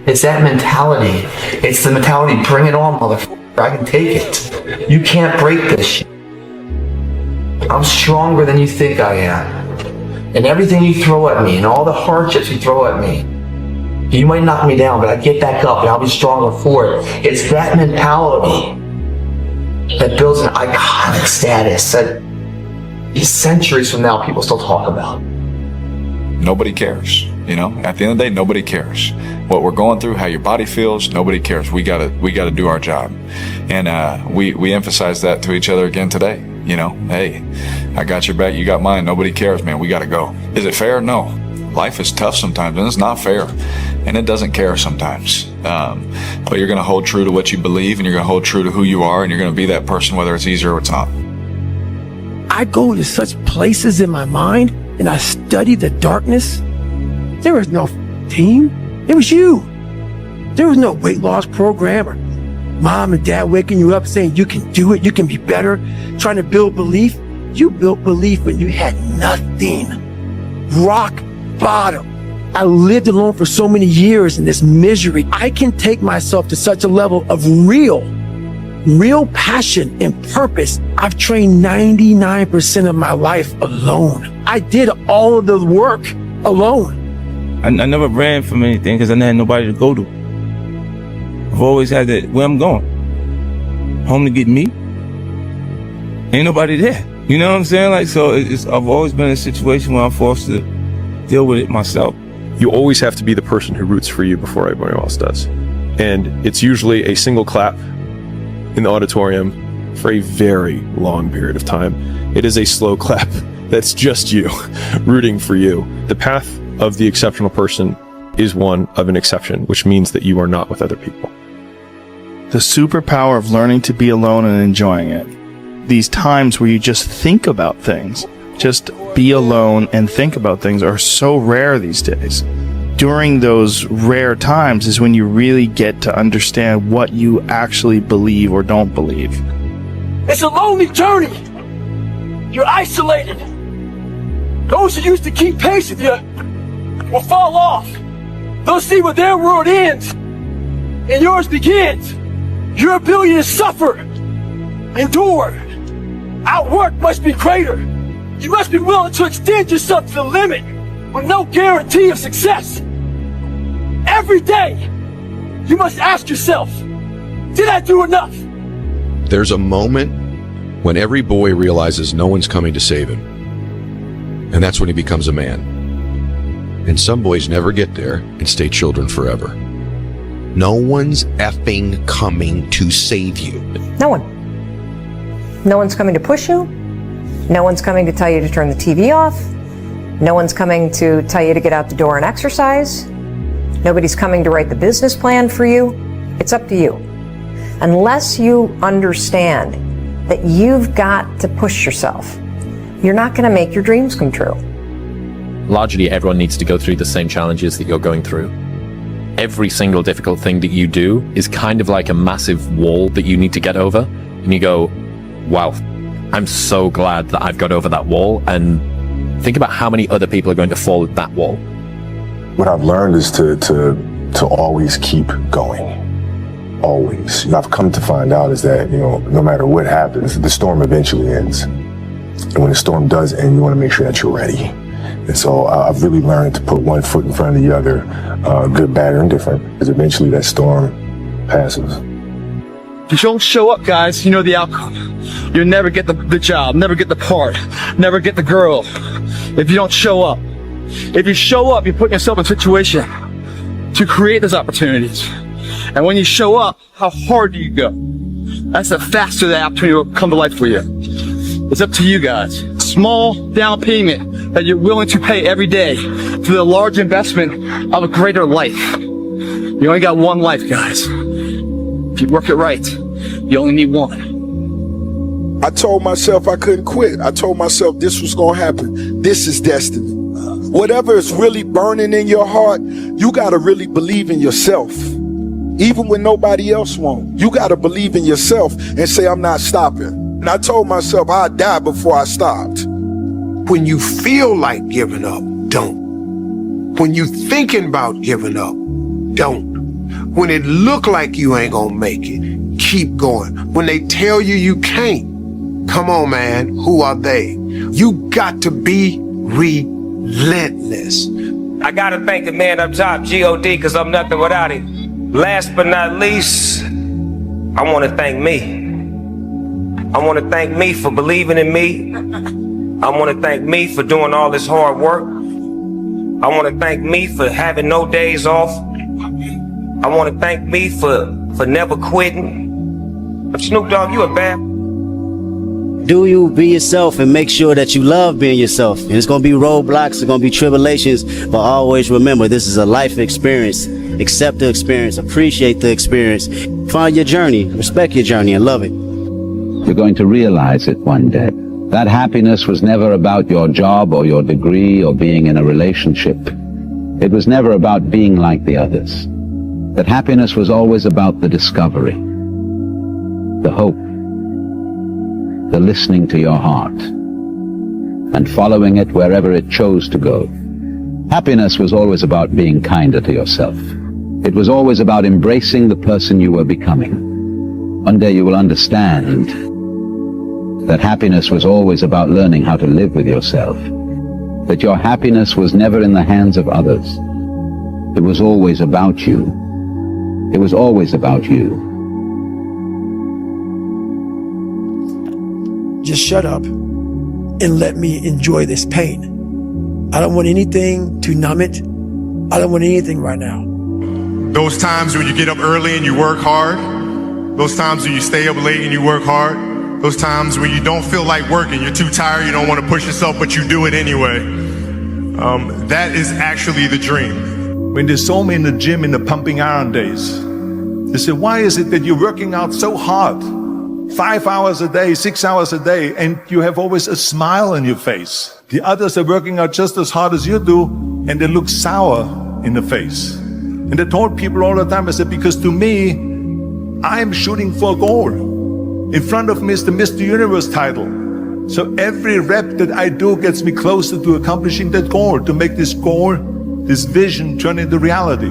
It's that mentality. It's the mentality, bring it on, motherfucker. I can take it. You can't break this shit. I'm stronger than you think I am. And everything you throw at me and all the hardships you throw at me, you might knock me down, but I get back up and I'll be stronger for it. It's that mentality that builds an iconic status that centuries from now people still talk about. Nobody cares. You know, at the end of the day, nobody cares. What we're going through, how your body feels, nobody cares. We gotta do our job. And we emphasize that to each other again today. You know, hey, I got your back, you got mine, nobody cares, man, we gotta go. Is it fair? No. Life is tough sometimes, and it's not fair. And it doesn't care sometimes. But you're gonna hold true to what you believe, and you're gonna hold true to who you are, and you're gonna be that person whether it's easy or it's not. I go to such places in my mind, and I study the darkness. There was no team. It was you. There was no weight loss program or mom and dad waking you up saying you can do it, you can be better, trying to build belief. You built belief when you had nothing. Rock bottom. I lived alone for so many years in this misery. I can take myself to such a level of real passion and purpose. I've trained 99% of my life alone. I did all of the work alone. I never ran from anything because I never had nobody to go to. I've always had that, where I'm going. Home to get me. Ain't nobody there. You know what I'm saying? Like, so I've always been in a situation where I'm forced to deal with it myself. You always have to be the person who roots for you before everybody else does. And it's usually a single clap in the auditorium for a very long period of time. It is a slow clap that's just you rooting for you. The path of the exceptional person is one of an exception, which means that you are not with other people. The superpower of learning to be alone and enjoying it. These times where you just think about things. just be alone and think about things are so rare these days. During those rare times is when you really get to understand what you actually believe or don't believe. It's a lonely journey. You're isolated. Those who used to keep pace with you will fall off. They'll see where their world ends and yours begins. Your ability to suffer, endure, outwork must be greater. You must be willing to extend yourself to the limit with no guarantee of success. Every day, you must ask yourself, did I do enough? There's a moment when every boy realizes no one's coming to save him. And that's when he becomes a man. And some boys never get there and stay children forever. No one's effing coming to save you. No one. No one's coming to push you. No one's coming to tell you to turn the TV off. No one's coming to tell you to get out the door and exercise. Nobody's coming to write the business plan for you. It's up to you. Unless you understand that you've got to push yourself, you're not going to make your dreams come true. Largely, everyone needs to go through the same challenges that you're going through. Every single difficult thing that you do is kind of like a massive wall that you need to get over. And you go, wow, I'm so glad that I've got over that wall. And think about how many other people are going to fall at that wall. What I've learned is to always keep going. Always. I've come to find out is that, no matter what happens, the storm eventually ends. And when the storm does end, you want to make sure that you're ready. And so I've really learned to put one foot in front of the other, good, bad, or indifferent, because eventually that storm passes. If you don't show up, guys, you know the outcome. You'll never get the job, never get the part, never get the girl if you don't show up. If you show up, you're putting yourself in a situation to create those opportunities. And when you show up, how hard do you go? That's the faster the opportunity will come to life for you. It's up to you guys. Small down payment that you're willing to pay every day for the large investment of a greater life. You only got one life, guys. If you work it right, you only need one. I told myself I couldn't quit. I told myself this was going to happen. This is destiny. Whatever is really burning in your heart, you got to really believe in yourself. Even when nobody else won't. You got to believe in yourself and say, I'm not stopping. And I told myself I'd die before I stopped. When you feel like giving up, don't. When you thinking about giving up, don't. When it look like you ain't gonna make it, keep going. When they tell you you can't, come on, man, who are they? You got to be relentless. I gotta thank the man up top, G.O.D., because I'm nothing without him. Last but not least, I want to thank me. I want to thank me for believing in me. I want to thank me for doing all this hard work. I want to thank me for having no days off. I want to thank me for never quitting. Snoop Dogg, you a bad... Do you be yourself and make sure that you love being yourself. And it's going to be roadblocks, it's going to be tribulations, but always remember this is a life experience. Accept the experience, appreciate the experience, find your journey, respect your journey, and love it. You're going to realize it one day. That happiness was never about your job or your degree or being in a relationship. It was never about being like the others. That happiness was always about the discovery, the hope, the listening to your heart, and following it wherever it chose to go. Happiness was always about being kinder to yourself. It was always about embracing the person you were becoming. One day you will understand that happiness was always about learning how to live with yourself. That your happiness was never in the hands of others. It was always about you. It was always about you. Just shut up and let me enjoy this pain. I don't want anything to numb it. I don't want anything right now. Those times when you get up early and you work hard, those times when you stay up late and you work hard, those times when you don't feel like working, you're too tired, you don't want to push yourself, but you do it anyway. That is actually the dream. When they saw me in the gym in the pumping iron days, they said, why is it that you're working out so hard 5 hours a day, 6 hours a day, and you have always a smile on your face. The others are working out just as hard as you do, and they look sour in the face. And I told people all the time, I said, because to me, I'm shooting for a goal. In front of me is the Mr. Universe title. So every rep that I do gets me closer to accomplishing that goal, to make this goal, this vision, turn into reality.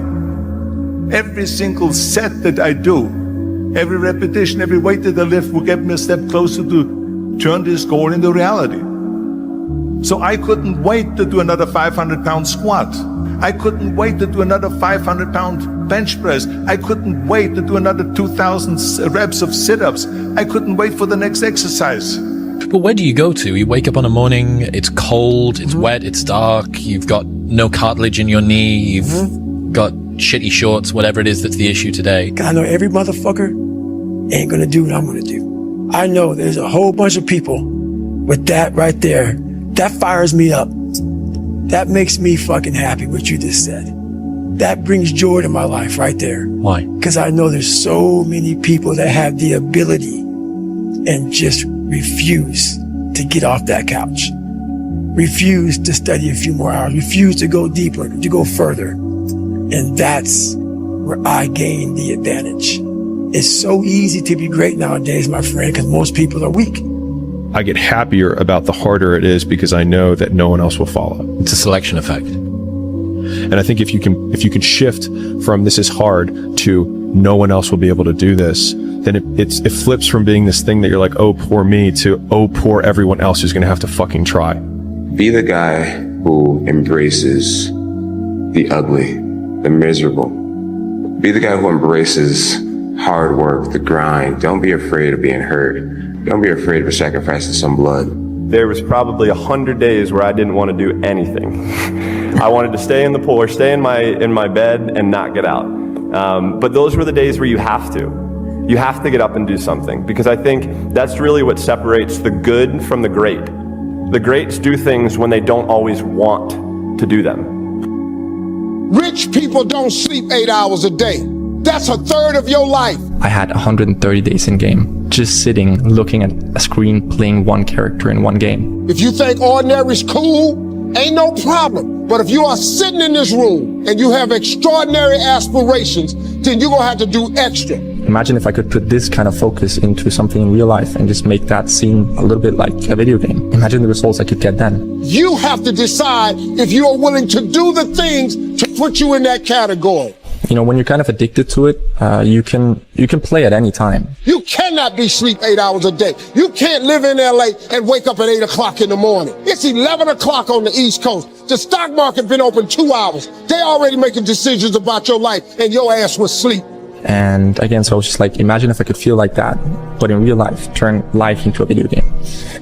Every single set that I do, every repetition, every weight that I lift will get me a step closer to turn this goal into reality. So I couldn't wait to do another 500-pound squat. I couldn't wait to do another 500-pound bench press. I couldn't wait to do another 2,000 reps of sit-ups. I couldn't wait for the next exercise. But where do you go to? You wake up on a morning, it's cold, it's wet, it's dark, you've got no cartilage in your knee, you've got shitty shorts, whatever it is that's the issue today. I know every motherfucker ain't gonna do what I'm gonna do. I know there's a whole bunch of people with that right there. That fires me up. That makes me fucking happy, what you just said. That brings joy to my life right there. Why? Because I know there's so many people that have the ability and just refuse to get off that couch. Refuse to study a few more hours. Refuse to go deeper, to go further. And that's where I gain the advantage. It's so easy to be great nowadays, my friend, because most people are weak. I get happier about the harder it is because I know that no one else will follow. It's a selection effect. And I think if you can shift from this is hard to no one else will be able to do this, then it flips from being this thing that you're like, oh, poor me, to oh, poor everyone else who's going to have to fucking try. Be the guy who embraces the ugly, the miserable. Be the guy who embraces hard work, the grind. Don't be afraid of being hurt. Don't be afraid of sacrificing some blood. There was probably 100 days where I didn't want to do anything. I wanted to stay in the pool or stay in my bed and not get out. But those were the days where you have to. You have to get up and do something, because I think that's really what separates the good from the great. The greats do things when they don't always want to do them. Rich people don't sleep 8 hours a day. That's a third of your life. I had 130 days in game, just sitting, looking at a screen, playing one character in one game. If you think ordinary's cool, ain't no problem. But if you are sitting in this room and you have extraordinary aspirations, then you're gonna have to do extra. Imagine if I could put this kind of focus into something in real life and just make that seem a little bit like a video game. Imagine the results I could get then. You have to decide if you are willing to do the things to put you in that category. You know, when you're kind of addicted to it, you can play at any time. You cannot be sleep 8 hours a day. You can't live in LA and wake up at 8 o'clock in the morning. It's 11 o'clock on the East Coast. The stock market been open 2 hours. They already making decisions about your life and your ass was asleep. And again, so I was just like, imagine if I could feel like that, but in real life, turn life into a video game.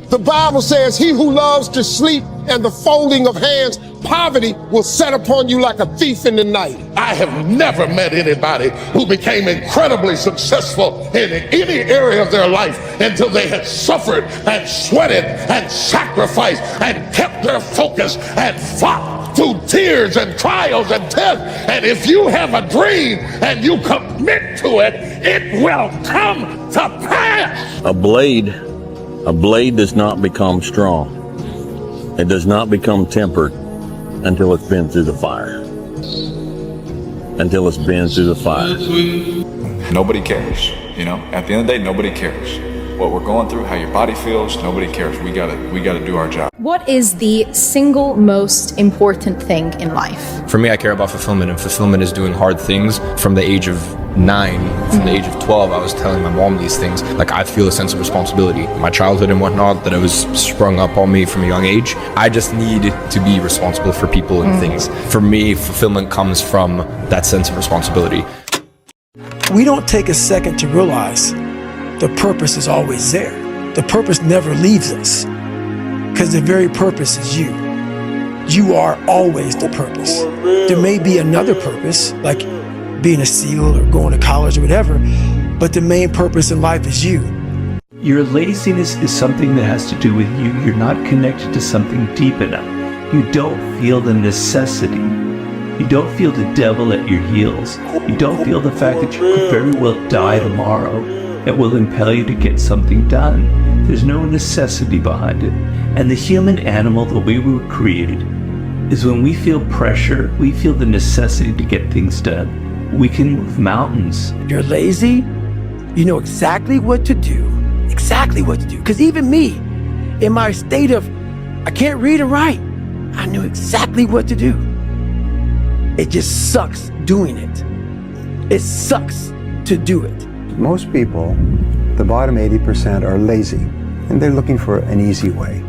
The Bible says, he who loves to sleep and the folding of hands, poverty will set upon you like a thief in the night. I have never met anybody who became incredibly successful in any area of their life until they had suffered and sweated and sacrificed and kept their focus and fought through tears and trials and tests. And if you have a dream and you commit to it, it will come to pass. A blade does not become strong. It does not become tempered until it's been through the fire. Until it's been through the fire. Nobody cares. You know, at the end of the day, nobody cares. What we're going through, how your body feels, nobody cares. We gotta do our job. What is the single most important thing in life? For me, I care about fulfillment, and fulfillment is doing hard things. From the age of 9, from the age of 12, I was telling my mom these things. Like, I feel a sense of responsibility. My childhood and whatnot, that it was sprung up on me from a young age. I just need to be responsible for people and things. For me, fulfillment comes from that sense of responsibility. We don't take a second to realize the purpose is always there. The purpose never leaves us, because the very purpose is you. You are always the purpose. There may be another purpose, like being a SEAL or going to college or whatever, but the main purpose in life is you. Your laziness is something that has to do with you. You're not connected to something deep enough. You don't feel the necessity. You don't feel the devil at your heels. You don't feel the fact that you could very well die tomorrow. that will impel you to get something done. There's no necessity behind it. And the human animal, the way we were created, is when we feel pressure, we feel the necessity to get things done. We can move mountains. You're lazy, you know exactly what to do. Exactly what to do. Because even me, in my state of, I can't read or write, I knew exactly what to do. It just sucks doing it. It sucks to do it. Most people, the bottom 80%, are lazy, and they're looking for an easy way.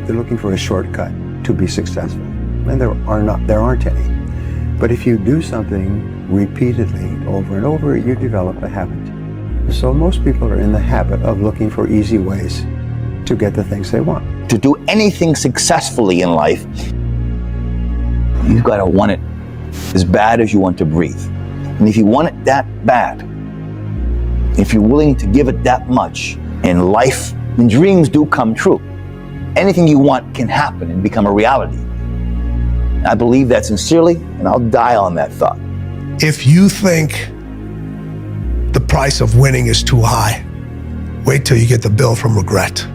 They're looking for a shortcut to be successful, and there aren't any. But if you do something repeatedly over and over, you develop a habit. So most people are in the habit of looking for easy ways to get the things they want. To do anything successfully in life, you've got to want it as bad as you want to breathe. And if you want it that bad, if you're willing to give it that much in life, then dreams do come true. Anything you want can happen and become a reality. I believe that sincerely, and I'll die on that thought. If you think the price of winning is too high, wait till you get the bill from regret.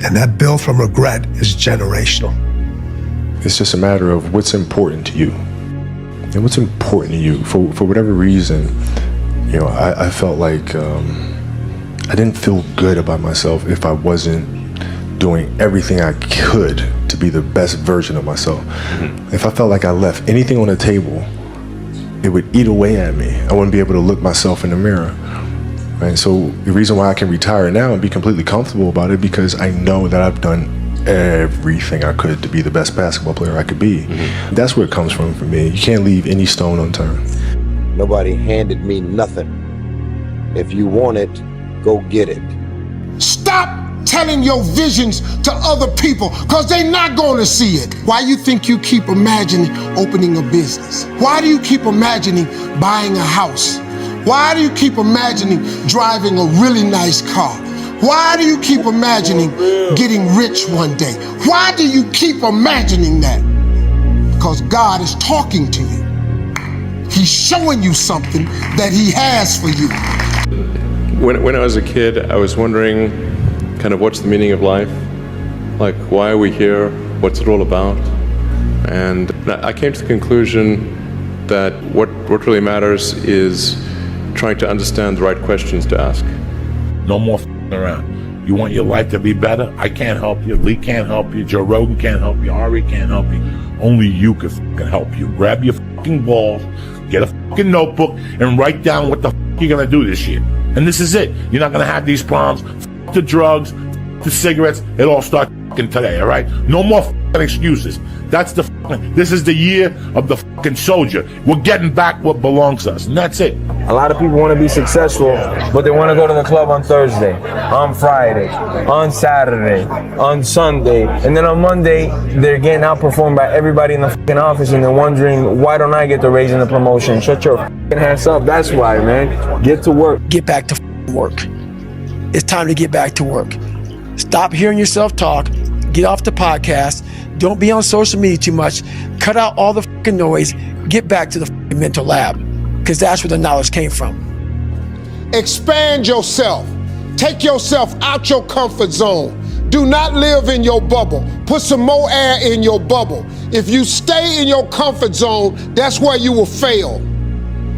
And that bill from regret is generational. It's just a matter of what's important to you. And what's important to you, for whatever reason, you know, I felt like I didn't feel good about myself if I wasn't doing everything I could to be the best version of myself. Mm-hmm. If I felt like I left anything on the table, it would eat away at me. I wouldn't be able to look myself in the mirror. Right? So the reason why I can retire now and be completely comfortable about it, because I know that I've done everything I could to be the best basketball player I could be. Mm-hmm. That's where it comes from for me. You can't leave any stone unturned. Nobody handed me nothing. If you want it, go get it. Stop telling your visions to other people, because they're not going to see it. Why you think you keep imagining opening a business? Why do you keep imagining buying a house? Why do you keep imagining driving a really nice car? Why do you keep imagining getting rich one day? Why do you keep imagining that? Because God is talking to you. He's showing you something that he has for you. When I was a kid, I was wondering kind of what's the meaning of life? Like, why are we here? What's it all about? And I came to the conclusion that what really matters is trying to understand the right questions to ask. No more f***ing around. You want your life to be better? I can't help you. Lee can't help you. Joe Rogan can't help you. Ari can't help you. Only you can f***ing help you. Grab your f***ing balls, get a f***ing notebook, and write down what the f*** you're gonna do this year. And this is it. You're not gonna have these problems. F*** the drugs, f*** the cigarettes. It all starts f***ing today, all right? No more f***ing excuses. That's the f***ing, this is the year of the f***ing soldier. We're getting back what belongs to us, and that's it. A lot of people want to be successful, but they want to go to the club on Thursday, on Friday, on Saturday, on Sunday, and then on Monday, they're getting outperformed by everybody in the f***ing office, and they're wondering, why don't I get the raise and the promotion? Shut your f***ing ass up. That's why, man. Get to work. Get back to f***ing work. It's time to get back to work. Stop hearing yourself talk. Get off the podcast. Don't be on social media too much. Cut out all the f***ing noise. Get back to the f***ing mental lab, because that's where the knowledge came from. Expand yourself. Take yourself out your comfort zone. Do not live in your bubble. Put some more air in your bubble. If you stay in your comfort zone, that's where you will fail.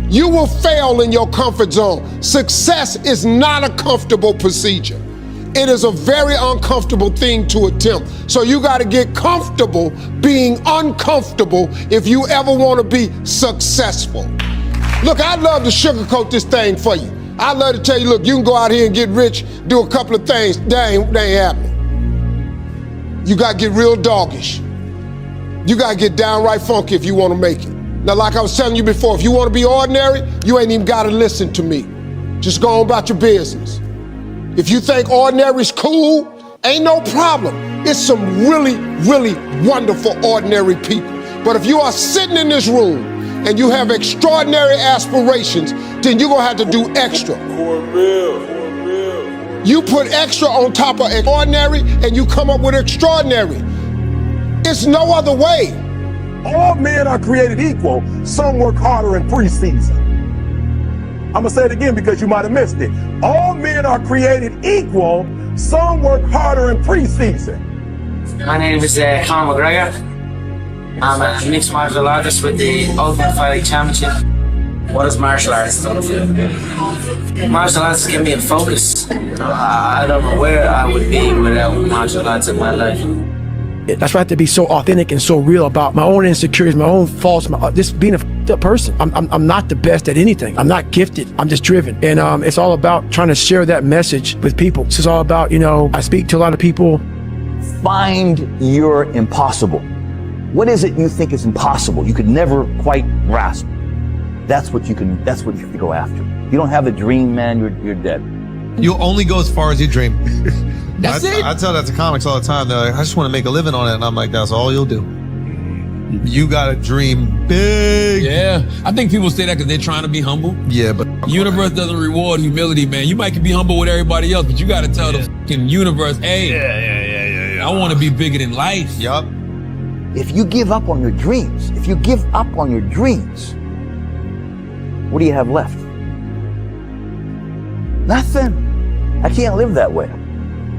You will fail in your comfort zone. Success is not a comfortable procedure. It is a very uncomfortable thing to attempt. So you got to get comfortable being uncomfortable if you ever want to be successful. Look, I'd love to sugarcoat this thing for you. I'd love to tell you, look, you can go out here and get rich, do a couple of things. That ain't happening. You got to get real doggish. You got to get downright funky if you want to make it. Now, like I was telling you before, if you want to be ordinary, you ain't even got to listen to me. Just go on about your business. If you think ordinary's cool, ain't no problem. It's some really, really wonderful ordinary people. But if you are sitting in this room and you have extraordinary aspirations, then you're gonna have to do extra. You put extra on top of ordinary and you come up with extraordinary. It's no other way. All men are created equal. Some work harder in preseason. I'm gonna say it again because you might have missed it. All men are created equal. Some work harder in preseason. My name is Conor McGregor. I'm a mixed martial artist with the Ultimate Fighting Championship. What is martial arts? Martial arts give me a focus. I don't know where I would be without martial arts in my life. That's why I have to be so authentic and so real about my own insecurities, my own faults, just being a f***ed up person. I'm not the best at anything. I'm not gifted. I'm just driven. And it's all about trying to share that message with people. This is all about, I speak to a lot of people. Find your impossible. What is it you think is impossible? You could never quite grasp. That's what you have to go after. You don't have a dream, man, you're dead. You'll only go as far as you dream. That's it. I tell that to comics all the time. They're like, I just want to make a living on it. And I'm like, that's all you'll do. You got to dream big. Yeah. I think people say that because they're trying to be humble. Yeah, but the universe doesn't reward humility, man. You might be humble with everybody else, but you got to tell the fucking universe, hey, I want to be bigger than life. Yup. If you give up on your dreams, what do you have left? Nothing. I can't live that way.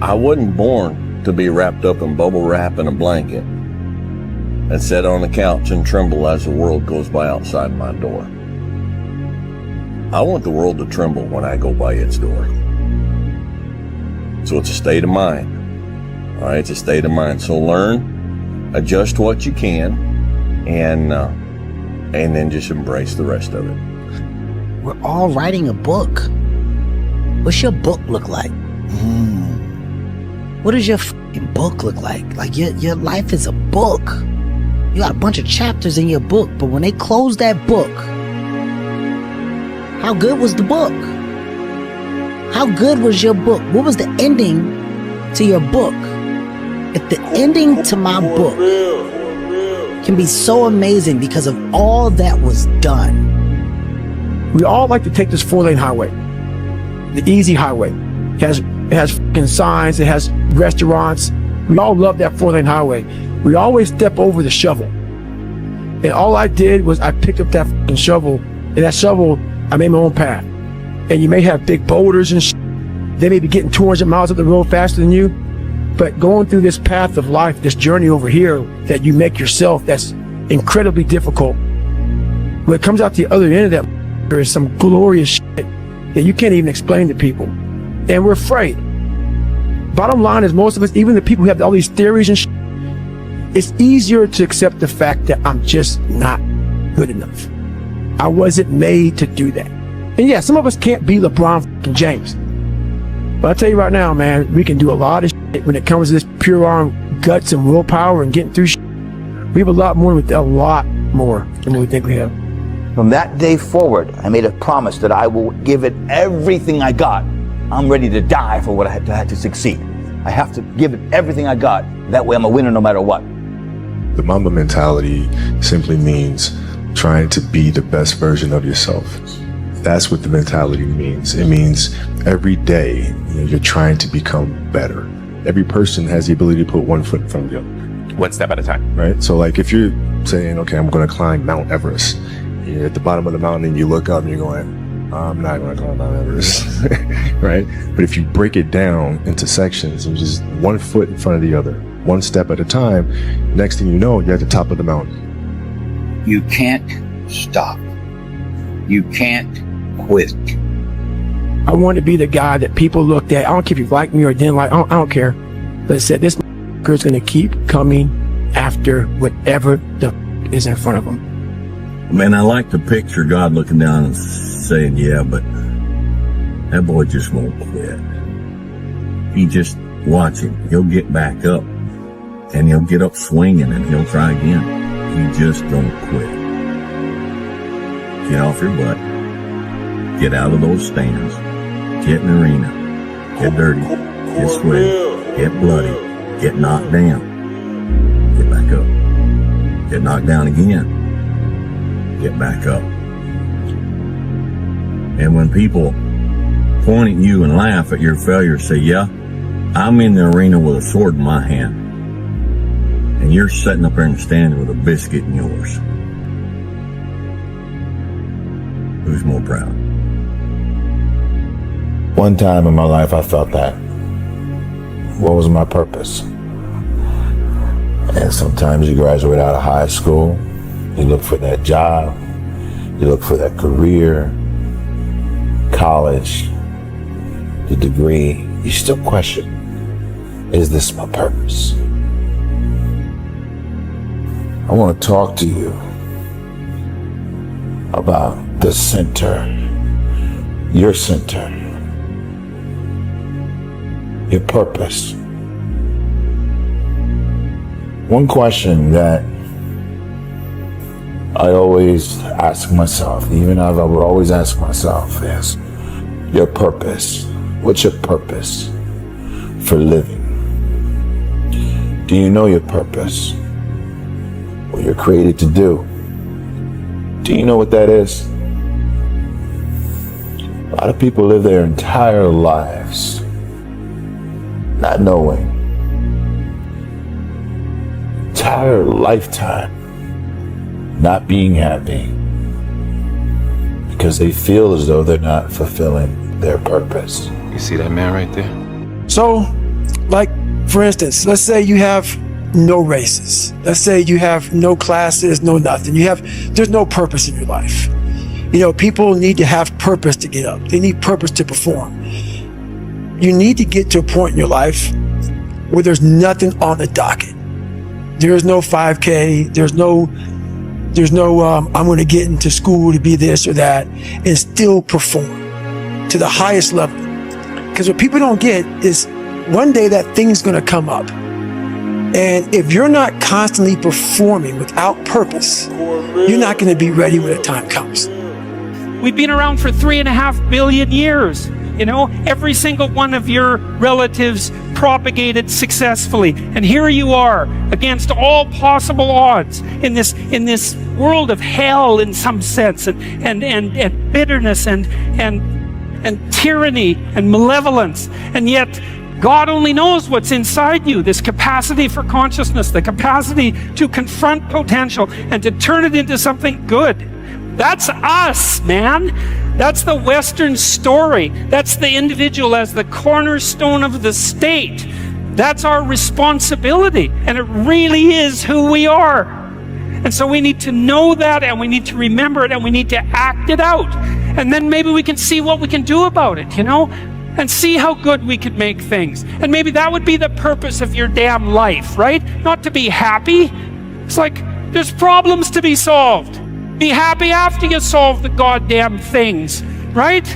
I wasn't born to be wrapped up in bubble wrap and a blanket and sit on the couch and tremble as the world goes by outside my door. I want the world to tremble when I go by its door. So it's a state of mind. All right, it's a state of mind. So learn, adjust what you can, and then just embrace the rest of it. We're all writing a book. What's your book look like? What does your fucking book look like? Like your life is a book. You got a bunch of chapters in your book, but when they close that book, how good was the book? How good was your book? What was the ending to your book? If the ending to my book can be so amazing because of all that was done. We all like to take this 4-lane highway, the easy highway. It has fucking signs, it has restaurants. We all love that 4-lane highway. We always step over the shovel. And all I did was I picked up that fucking shovel, and that shovel, I made my own path. And you may have big boulders and shit. They may be getting 200 miles up the road faster than you. But going through this path of life, this journey over here that you make yourself, that's incredibly difficult. When it comes out the other end of that, there is some glorious shit that you can't even explain to people. And we're afraid. Bottom line is, most of us, even the people who have all these theories and shit, it's easier to accept the fact that I'm just not good enough. I wasn't made to do that. And yeah, some of us can't be LeBron fucking James. But I'll tell you right now, man, we can do a lot of shit when it comes to this pure arm guts and willpower and getting through shit. We have a lot more than we think we have. From that day forward, I made a promise that I will give it everything I got. I'm ready to die for what I had to succeed. I have to give it everything I got. That way I'm a winner no matter what. The Mamba mentality simply means trying to be the best version of yourself. That's what the mentality means. It means every day you're trying to become better. Every person has the ability to put one foot in front of the other. One step at a time. Right? So like if you're saying, okay, I'm going to climb Mount Everest. You're at the bottom of the mountain and you look up and you're going, I'm not going to climb Mount Everest. Right? But if you break it down into sections and just one foot in front of the other, one step at a time, next thing you know, you're at the top of the mountain. You can't stop. You can't quit. I want to be the guy that people looked at. I don't care if you like me or didn't like. I don't care. But said this is going to keep coming after whatever the is in front of them. Man, I like to picture God looking down and saying, yeah, but that boy just won't quit. He just watch him. He'll get back up and he'll get up swinging and he'll try again. He just don't quit. Get off your butt. Get out of those stands. Get in the arena. Get dirty. Get sweaty. Get bloody. Get knocked down. Get back up. Get knocked down again. Get back up. And when people point at you and laugh at your failure, say, yeah, I'm in the arena with a sword in my hand. And you're sitting up there and standing with a biscuit in yours. Who's more proud? One time in my life I felt that. What was my purpose? And sometimes you graduate out of high school, you look for that job, you look for that career, college, the degree, you still question, is this my purpose? I want to talk to you about the center, your center, your purpose. One question that I always ask myself, even I would always ask myself, is your purpose. What's your purpose for living? Do you know your purpose? What you're created to do? Do you know what that is? A lot of people live their entire lives not knowing. Entire lifetime not being happy because they feel as though they're not fulfilling their purpose. You see that man right there? So, like, for instance, let's say you have no races. Let's say you have no classes, no nothing. There's no purpose in your life. You know, people need to have purpose to get up. They need purpose to perform. You need to get to a point in your life where there's nothing on the docket. There's no 5K. There's no I'm going to get into school to be this or that and still perform to the highest level. Because what people don't get is one day that thing's going to come up. And if you're not constantly performing without purpose, you're not going to be ready when the time comes. We've been around for 3.5 billion years. You know, every single one of your relatives propagated successfully. And here you are against all possible odds in this world of hell in some sense, and bitterness and tyranny and malevolence. And yet God only knows what's inside you, this capacity for consciousness, the capacity to confront potential and to turn it into something good. That's us, man. That's the Western story. That's the individual as the cornerstone of the state. That's our responsibility, and it really is who we are. And so we need to know that, and we need to remember it, and we need to act it out. And then maybe we can see what we can do about it, you know? And see how good we could make things. And maybe that would be the purpose of your damn life, right? Not to be happy. It's like, there's problems to be solved. Be happy after you solve the goddamn things, right?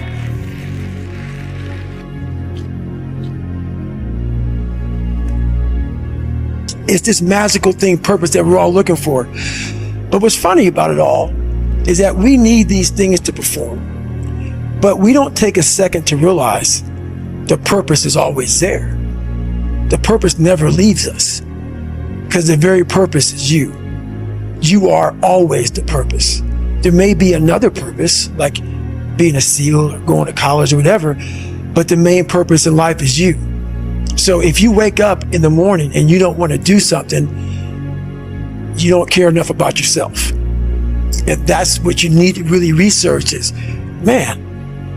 It's this magical thing, purpose, that we're all looking for. But what's funny about it all is that we need these things to perform. But we don't take a second to realize the purpose is always there. The purpose never leaves us, because the very purpose is you. You are always the purpose. There may be another purpose, like being a SEAL or going to college or whatever, but the main purpose in life is you. So if you wake up in the morning and you don't want to do something, you don't care enough about yourself. And that's what you need to really research is, man,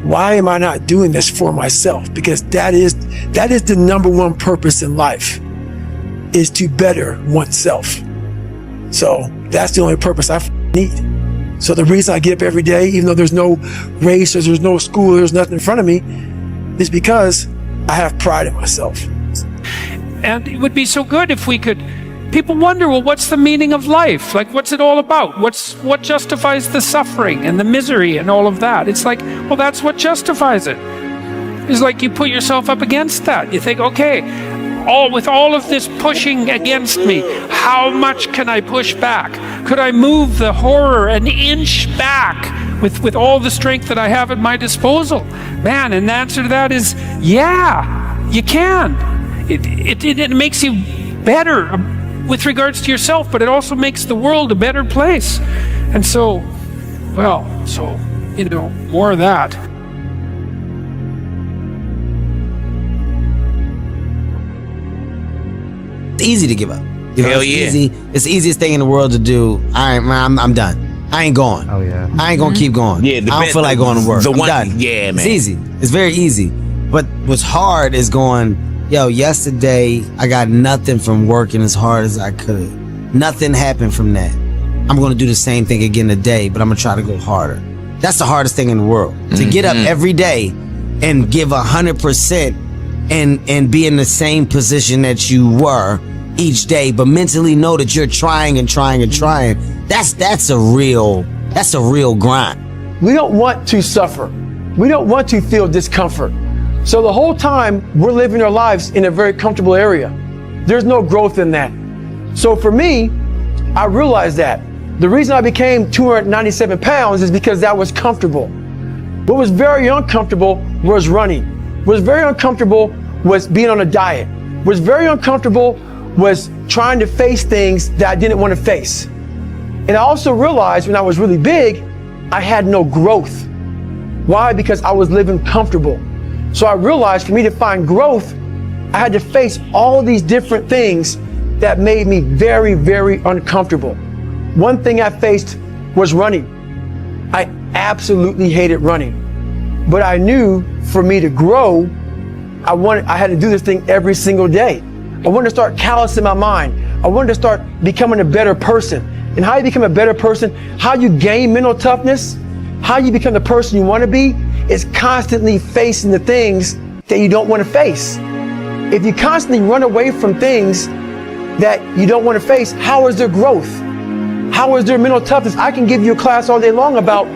why am I not doing this for myself? Because that is the number one purpose in life, is to better oneself. So that's the only purpose I need. So the reason I get up every day, even though there's no race or there's no school, there's nothing in front of me, is because I have pride in myself. And it would be so good if we could, people wonder, well, what's the meaning of life? Like, what's it all about? What justifies the suffering and the misery and all of that? It's like, well, that's what justifies it. It's like you put yourself up against that. You think, okay, with all of this pushing against me, how much can I push back? Could I move the horror an inch back with all the strength that I have at my disposal? Man, and the answer to that is, yeah, you can. It makes you better with regards to yourself, but it also makes the world a better place. And so, you know, more of that. It's easy to give up. You know, Hell it's yeah. easy. It's the easiest thing in the world to do. I'm done. I ain't going. Oh yeah. I ain't gonna keep going. Yeah, I don't feel like going to work. I'm done. Yeah, man. It's easy. It's very easy. But what's hard is going, yo, yesterday I got nothing from working as hard as I could. Nothing happened from that. I'm gonna do the same thing again today, but I'm gonna try to go harder. That's the hardest thing in the world. To get up every day and give 100% and be in the same position that you were each day, but mentally know that you're trying and trying and trying. That's a real grind. We don't want to suffer. We don't want to feel discomfort. So the whole time we're living our lives in a very comfortable area. There's no growth in that. So for me, I realized that the reason I became 297 pounds is because that was comfortable. What was very uncomfortable was running. What was very uncomfortable was being on a diet. What was very uncomfortable was trying to face things that I didn't want to face. And I also realized when I was really big, I had no growth. Why? Because I was living comfortable. So I realized for me to find growth, I had to face all these different things that made me very, very uncomfortable. One thing I faced was running. I absolutely hated running. But I knew for me to grow, I had to do this thing every single day. I wanted to start callousing my mind. I wanted to start becoming a better person. And how you become a better person, how you gain mental toughness, how you become the person you want to be, is constantly facing the things that you don't want to face. If you constantly run away from things that you don't want to face, how is there growth? How is there mental toughness? I can give you a class all day long about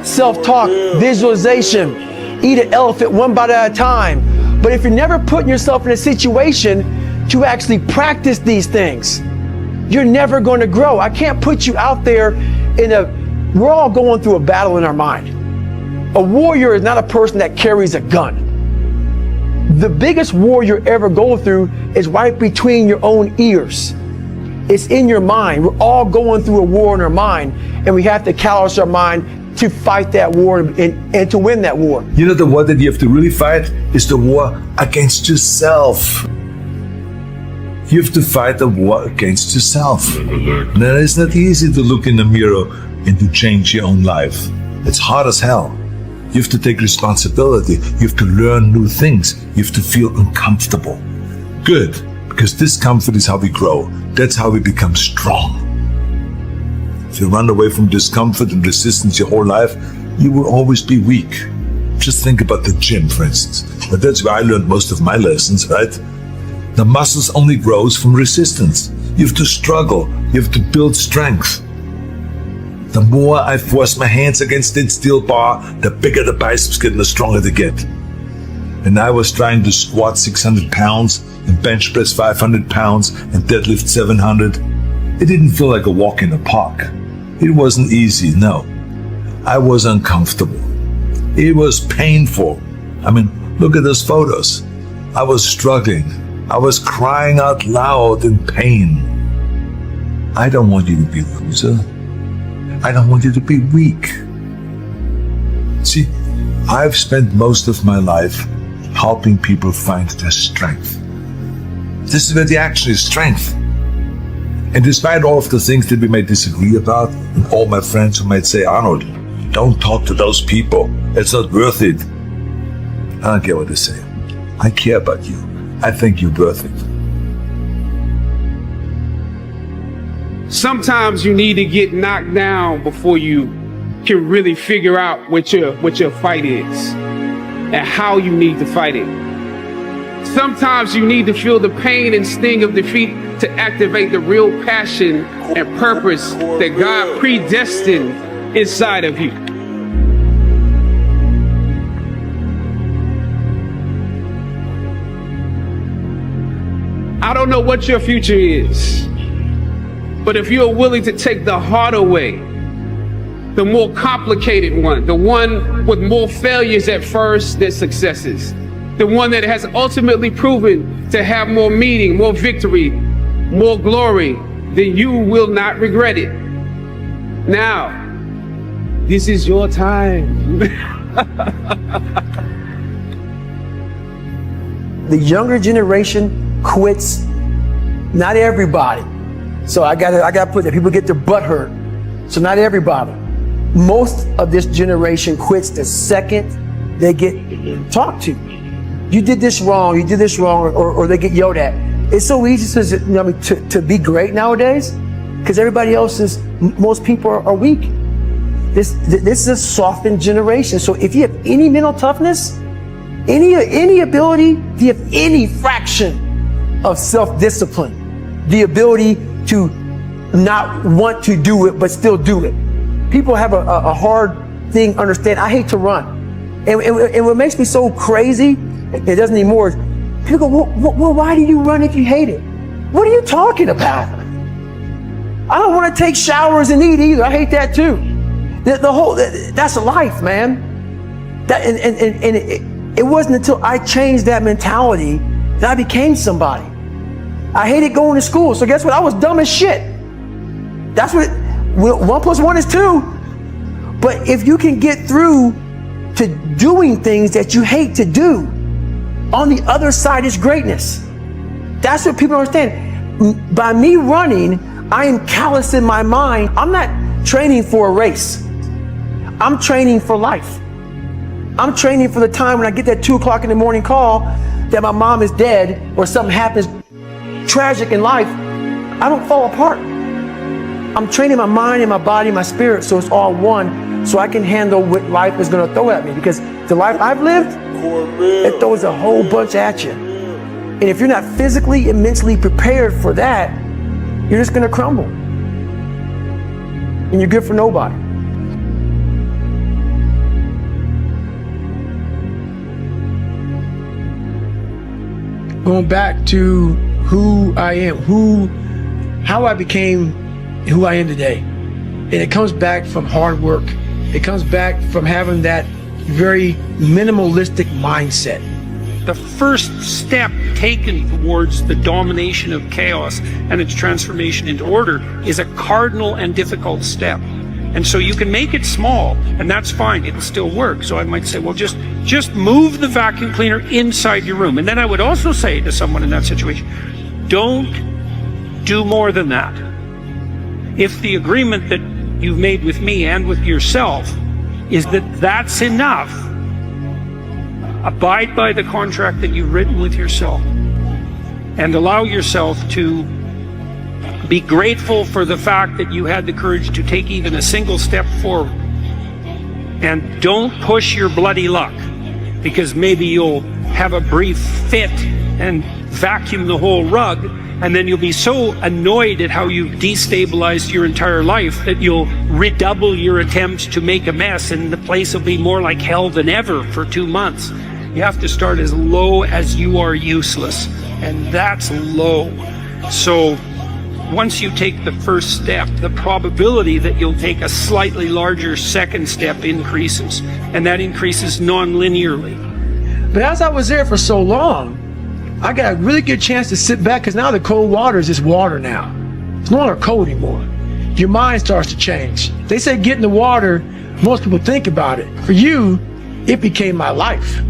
self-talk, visualization, eat an elephant one bite at a time. But if you're never putting yourself in a situation to actually practice these things, you're never going to grow. I can't put you out there we're all going through a battle in our mind. A warrior is not a person that carries a gun. The biggest war you're ever going through is right between your own ears. It's in your mind. We're all going through a war in our mind, and we have to callous our mind to fight that war and to win that war. You know, the war that you have to really fight is the war against yourself. You have to fight a war against yourself. Now, it's not easy to look in the mirror and to change your own life. It's hard as hell. You have to take responsibility. You have to learn new things. You have to feel uncomfortable. Good, because discomfort is how we grow. That's how we become strong. If you run away from discomfort and resistance your whole life, you will always be weak. Just think about the gym, for instance. But that's where I learned most of my lessons, right? The muscles only grows from resistance. You have to struggle. You have to build strength. The more I force my hands against that steel bar, the bigger the biceps get and the stronger they get. And I was trying to squat 600 pounds and bench press 500 pounds and deadlift 700. It didn't feel like a walk in the park. It wasn't easy, no. I was uncomfortable. It was painful. I mean, look at those photos. I was struggling. I was crying out loud in pain. I don't want you to be a loser. I don't want you to be weak. See, I've spent most of my life helping people find their strength. This is where the action is, strength. And despite all of the things that we may disagree about, and all my friends who might say, Arnold, don't talk to those people. It's not worth it. I don't care what they say. I care about you. I think you're worth it. Sometimes you need to get knocked down before you can really figure out what your fight is and how you need to fight it. Sometimes you need to feel the pain and sting of defeat to activate the real passion and purpose that God predestined inside of you. I don't know what your future is, but if you're willing to take the harder way, the more complicated one, the one with more failures at first than successes, the one that has ultimately proven to have more meaning, more victory, more glory, then you will not regret it. Now, this is your time. The younger generation quits. Not everybody. So I gotta put that. People get their butt hurt. So not everybody. Most of this generation quits the second they get talked to. you did this wrong, or they get yelled at. It's so easy to be great nowadays because most people are weak. This is a softened generation. So if you have any mental toughness, any ability, if you have any fraction of self-discipline, the ability to not want to do it but still do it. People have a hard thing understand. I hate to run. And what makes me so crazy, it doesn't anymore, is people go, well, why do you run if you hate it? What are you talking about? I don't want to take showers and eat either. I hate that too. That's a life, man. It wasn't until I changed that mentality that I became somebody. I hated going to school, so guess what? I was dumb as shit. That's what 1 + 1 is 2. But if you can get through to doing things that you hate to do, on the other side is greatness. That's what people don't understand. By me running, I am callous in my mind. I'm not training for a race. I'm training for life. I'm training for the time when I get that 2 o'clock in the morning call that my mom is dead or something happens tragic in life. I don't fall apart. I'm training my mind and my body and my spirit so it's all one, so I can handle what life is going to throw at me. Because the life I've lived, it throws a whole bunch at you. And if you're not physically and mentally prepared for that, you're just going to crumble. And you're good for nobody. Going back to who I am, how I became who I am today. And it comes back from hard work. It comes back from having that very minimalistic mindset. The first step taken towards the domination of chaos and its transformation into order is a cardinal and difficult step. And so you can make it small, and that's fine, it'll still work. So I might say, well, just move the vacuum cleaner inside your room. And then I would also say to someone in that situation, don't do more than that. If the agreement that you've made with me and with yourself is that that's enough, abide by the contract that you've written with yourself and allow yourself to be grateful for the fact that you had the courage to take even a single step forward. And don't push your bloody luck, because maybe you'll have a brief fit and vacuum the whole rug, and then you'll be so annoyed at how you've destabilized your entire life that you'll redouble your attempts to make a mess, and the place will be more like hell than ever for 2 months. You have to start as low as you are useless, and that's low. So once you take the first step, the probability that you'll take a slightly larger second step increases, and that increases non-linearly. But as I was there for so long, I got a really good chance to sit back, because now the cold water is just water now. It's no longer cold anymore. Your mind starts to change. They say get in the water, most people think about it. For you, it became my life.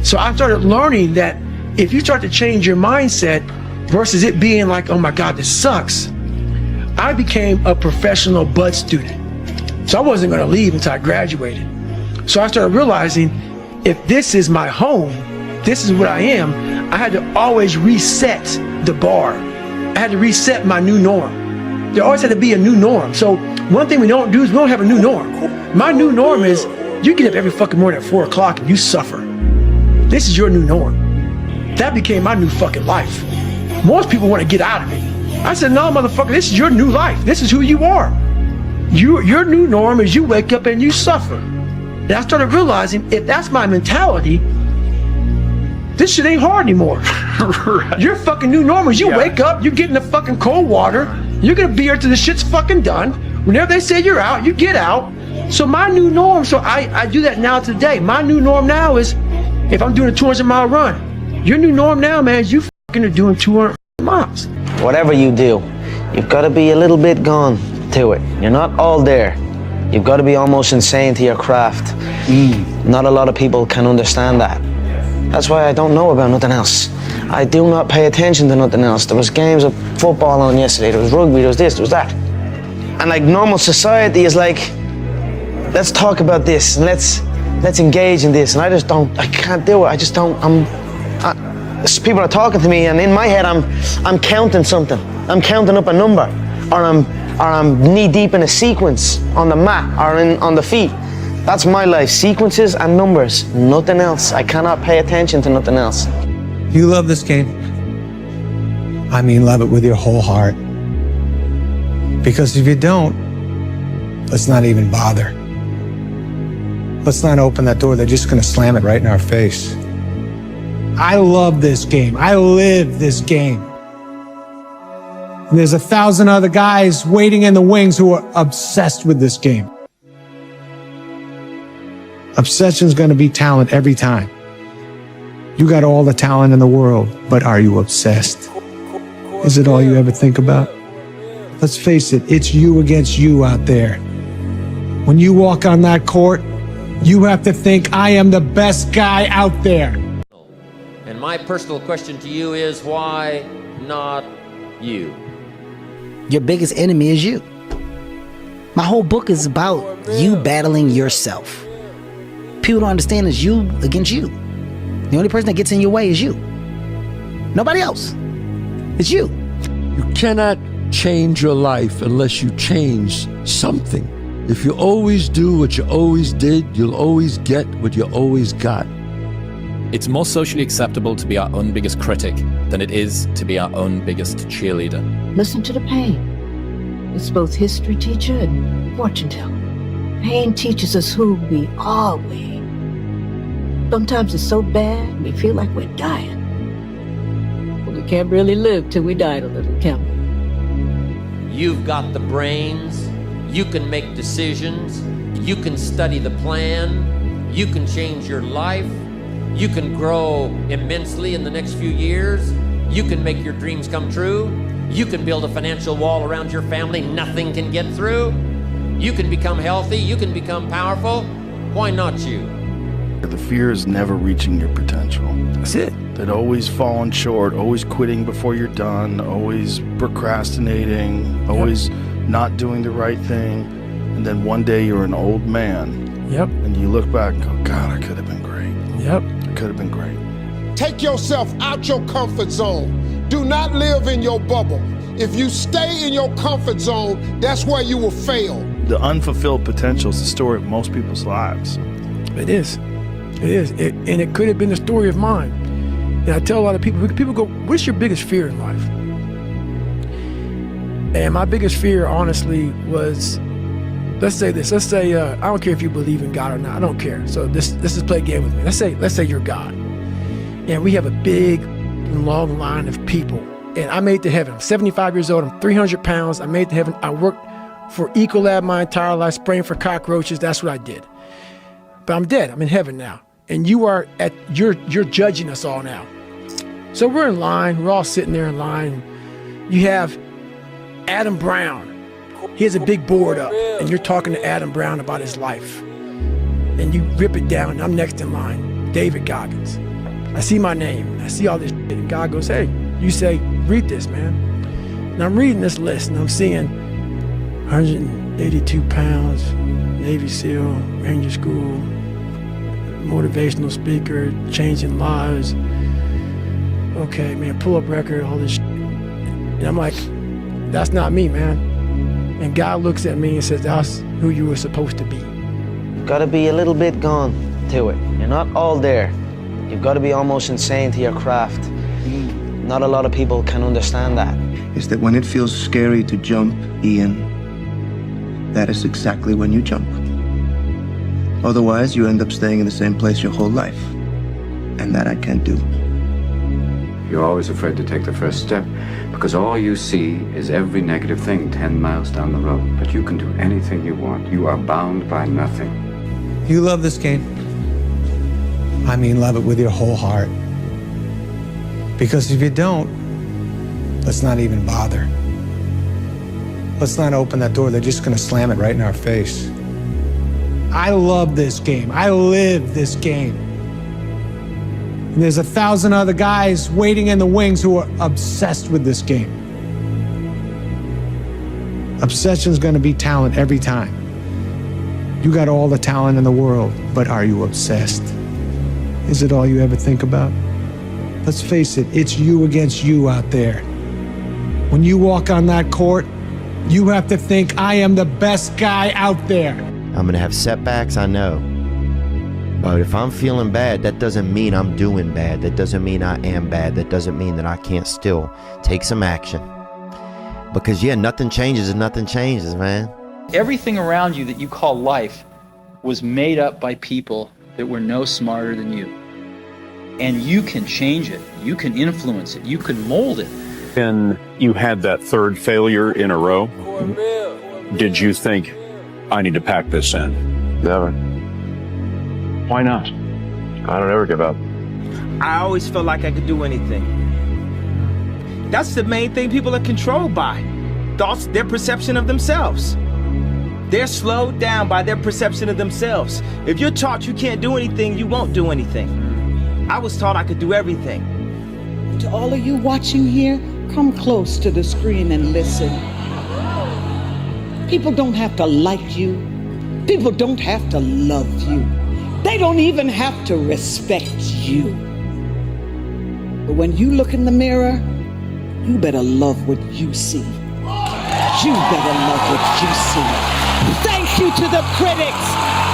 So I started learning that if you start to change your mindset versus it being like, oh my God, this sucks, I became a professional bud student. So I wasn't going to leave until I graduated. So I started realizing if this is my home, this is what I am, I had to always reset the bar. I had to reset my new norm. There always had to be a new norm. So one thing we don't do is we don't have a new norm. My new norm is you get up every fucking morning at 4 o'clock and you suffer. This is your new norm. That became my new fucking life. Most people want to get out of it. I said, no, motherfucker, this is your new life. This is who you are. Your new norm is you wake up and you suffer. And I started realizing if that's my mentality, this shit ain't hard anymore. Right. Your fucking new normal is you wake up, you get in the fucking cold water, you're gonna be here till the shit's fucking done. Whenever they say you're out, you get out. So my new norm, so I do that now today. My new norm now is if I'm doing a 200-mile run. Your new norm now, man, is you fucking are doing 200 miles. Whatever you do, you've got to be a little bit gone to it. You're not all there. You've got to be almost insane to your craft. Not a lot of people can understand that. That's why I don't know about nothing else. I do not pay attention to nothing else. There was games of football on yesterday, there was rugby, there was this, there was that. And like normal society is like, let's talk about this and let's engage in this. And I can't do it. people are talking to me, and in my head I'm counting something. I'm counting up a number, or I'm knee deep in a sequence on the mat or on the feet. That's my life, sequences and numbers, nothing else. I cannot pay attention to nothing else. You love this game. I mean, love it with your whole heart. Because if you don't, let's not even bother. Let's not open that door. They're just gonna slam it right in our face. I love this game. I live this game. There's 1,000 other guys waiting in the wings who are obsessed with this game. Obsession's gonna be talent every time. You got all the talent in the world, but are you obsessed? Is it all you ever think about? Let's face it, it's you against you out there. When you walk on that court, you have to think, I am the best guy out there. And my personal question to you is, why not you? Your biggest enemy is you. My whole book is about you battling yourself. People don't understand it's you against you. The only person that gets in your way is you. Nobody else. It's you. You cannot change your life unless you change something. If you always do what you always did, you'll always get what you always got. It's more socially acceptable to be our own biggest critic than it is to be our own biggest cheerleader. Listen to the pain. It's both history teacher and fortune teller. Pain teaches us who we are. Sometimes it's so bad we feel like we're dying. But we can't really live till we die a little, can we? You've got the brains, you can make decisions, you can study the plan, you can change your life, you can grow immensely in the next few years, you can make your dreams come true, you can build a financial wall around your family nothing can get through, you can become healthy, you can become powerful. Why not you? The fear is never reaching your potential. That's it. That always falling short, always quitting before you're done, always procrastinating, always not doing the right thing. And then one day you're an old man. Yep. And you look back and go, God, I could have been great. Yep. I could have been great. Take yourself out your comfort zone. Do not live in your bubble. If you stay in your comfort zone, that's where you will fail. The unfulfilled potential is the story of most people's lives. It is. It is. And it could have been the story of mine. And I tell a lot of people go, what's your biggest fear in life? And my biggest fear, honestly, was, let's say this. Let's say, I don't care if you believe in God or not. I don't care. So this is play a game with me. Let's say you're God. And we have a big, long line of people. And I made it to heaven. I'm 75 years old. I'm 300 pounds. I made it to heaven. I worked for Ecolab my entire life, spraying for cockroaches. That's what I did. But I'm dead. I'm in heaven now. And you're judging us all now. So we're in line. We're all sitting there in line. You have Adam Brown. He has a big board up, and you're talking to Adam Brown about his life. And you rip it down, and I'm next in line, David Goggins. I see my name. I see all this shit, and God goes, hey, you say, read this, man. And I'm reading this list, and I'm seeing 182 pounds, Navy SEAL, Ranger School, motivational speaker, changing lives. Okay, man, pull up record, all this shit. And I'm like, that's not me, man. And God looks at me and says, that's who you were supposed to be. You've got to be a little bit gone to it. You're not all there. You've got to be almost insane to your craft. Not a lot of people can understand that. Is that when it feels scary to jump, Ian, that is exactly when you jump. Otherwise, you end up staying in the same place your whole life. And that I can't do. You're always afraid to take the first step because all you see is every negative thing 10 miles down the road. But you can do anything you want. You are bound by nothing. You love this game. I mean, love it with your whole heart. Because if you don't, let's not even bother. Let's not open that door. They're just gonna slam it right in our face. I love this game. I live this game. And there's 1,000 other guys waiting in the wings who are obsessed with this game. Obsession's gonna be talent every time. You got all the talent in the world, but are you obsessed? Is it all you ever think about? Let's face it, it's you against you out there. When you walk on that court, you have to think, I am the best guy out there. I'm gonna have setbacks, I know. But if I'm feeling bad, that doesn't mean I'm doing bad. That doesn't mean I am bad. That doesn't mean that I can't still take some action. Because yeah, nothing changes and nothing changes, man. Everything around you that you call life was made up by people that were no smarter than you. And you can change it. You can influence it. You can mold it. When you had that third failure in a row, did you think, I need to pack this in? Never. Why not? I don't ever give up. I always felt like I could do anything. That's the main thing people are controlled by. Thoughts, their perception of themselves. They're slowed down by their perception of themselves. If you're taught you can't do anything, you won't do anything. I was taught I could do everything. To all of you watching here, come close to the screen and listen. People don't have to like you. People don't have to love you. They don't even have to respect you. But when you look in the mirror, you better love what you see. You better love what you see. Thank you to the critics.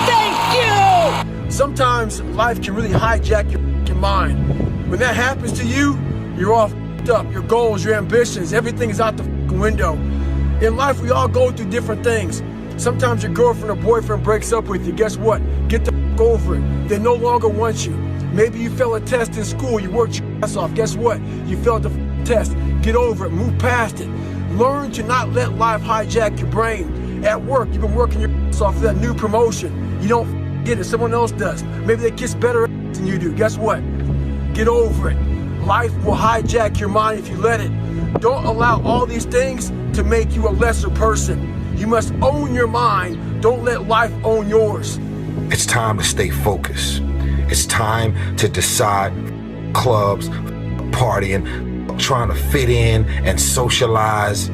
Thank you. Sometimes life can really hijack your mind. When that happens to you, you're all up. Your goals, your ambitions, everything is out the window. In life, we all go through different things. Sometimes your girlfriend or boyfriend breaks up with you. Guess what? Get the over it. They no longer want you. Maybe you failed a test in school. You worked your ass off. Guess what? You failed the test. Get over it. Move past it. Learn to not let life hijack your brain. At work, you've been working your ass off for that new promotion. You don't get it. Someone else does. Maybe they kiss better than you do. Guess what? Get over it. Life will hijack your mind if you let it. Don't allow all these things to make you a lesser person. You must own your mind. Don't let life own yours. It's time to stay focused. It's time to decide clubs, partying, trying to fit in and socialize,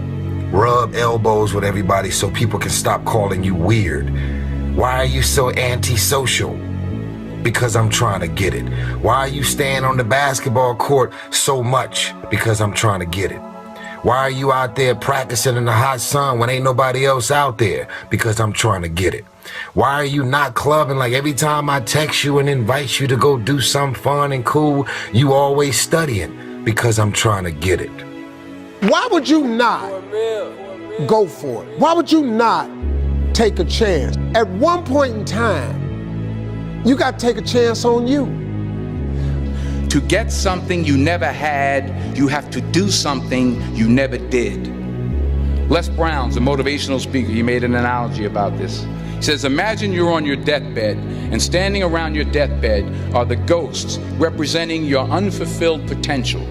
rub elbows with everybody so people can stop calling you weird. Why are you so antisocial? Because I'm trying to get it. Why are you staying on the basketball court so much? Because I'm trying to get it. Why are you out there practicing in the hot sun when ain't nobody else out there? Because I'm trying to get it. Why are you not clubbing? Like every time I text you and invite you to go do something fun and cool, you always studying? Because I'm trying to get it. Why would you not go for it? Why would you not take a chance? At one point in time, you got to take a chance on you. To get something you never had, you have to do something you never did. Les Brown's a motivational speaker. He made an analogy about this. He says, imagine you're on your deathbed, and standing around your deathbed are the ghosts representing your unfulfilled potential.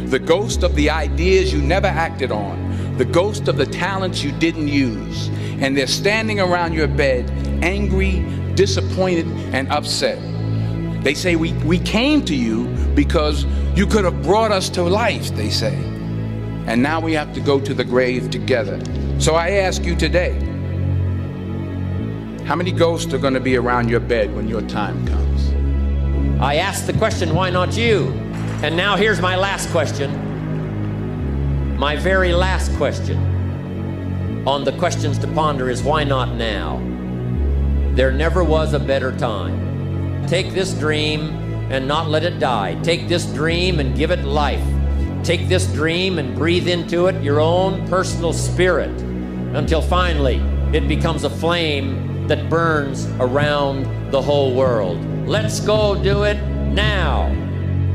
The ghost of the ideas you never acted on. The ghost of the talents you didn't use. And they're standing around your bed, angry, disappointed, and upset. They say, we came to you because you could have brought us to life, they say. And now we have to go to the grave together. So I ask you today, how many ghosts are going to be around your bed when your time comes? I asked the question, why not you? And now here's my last question. My very last question on the questions to ponder is, why not now? There never was a better time. Take this dream and not let it die. Take this dream and give it life. Take this dream and breathe into it your own personal spirit until finally it becomes a flame that burns around the whole world. Let's go do it now.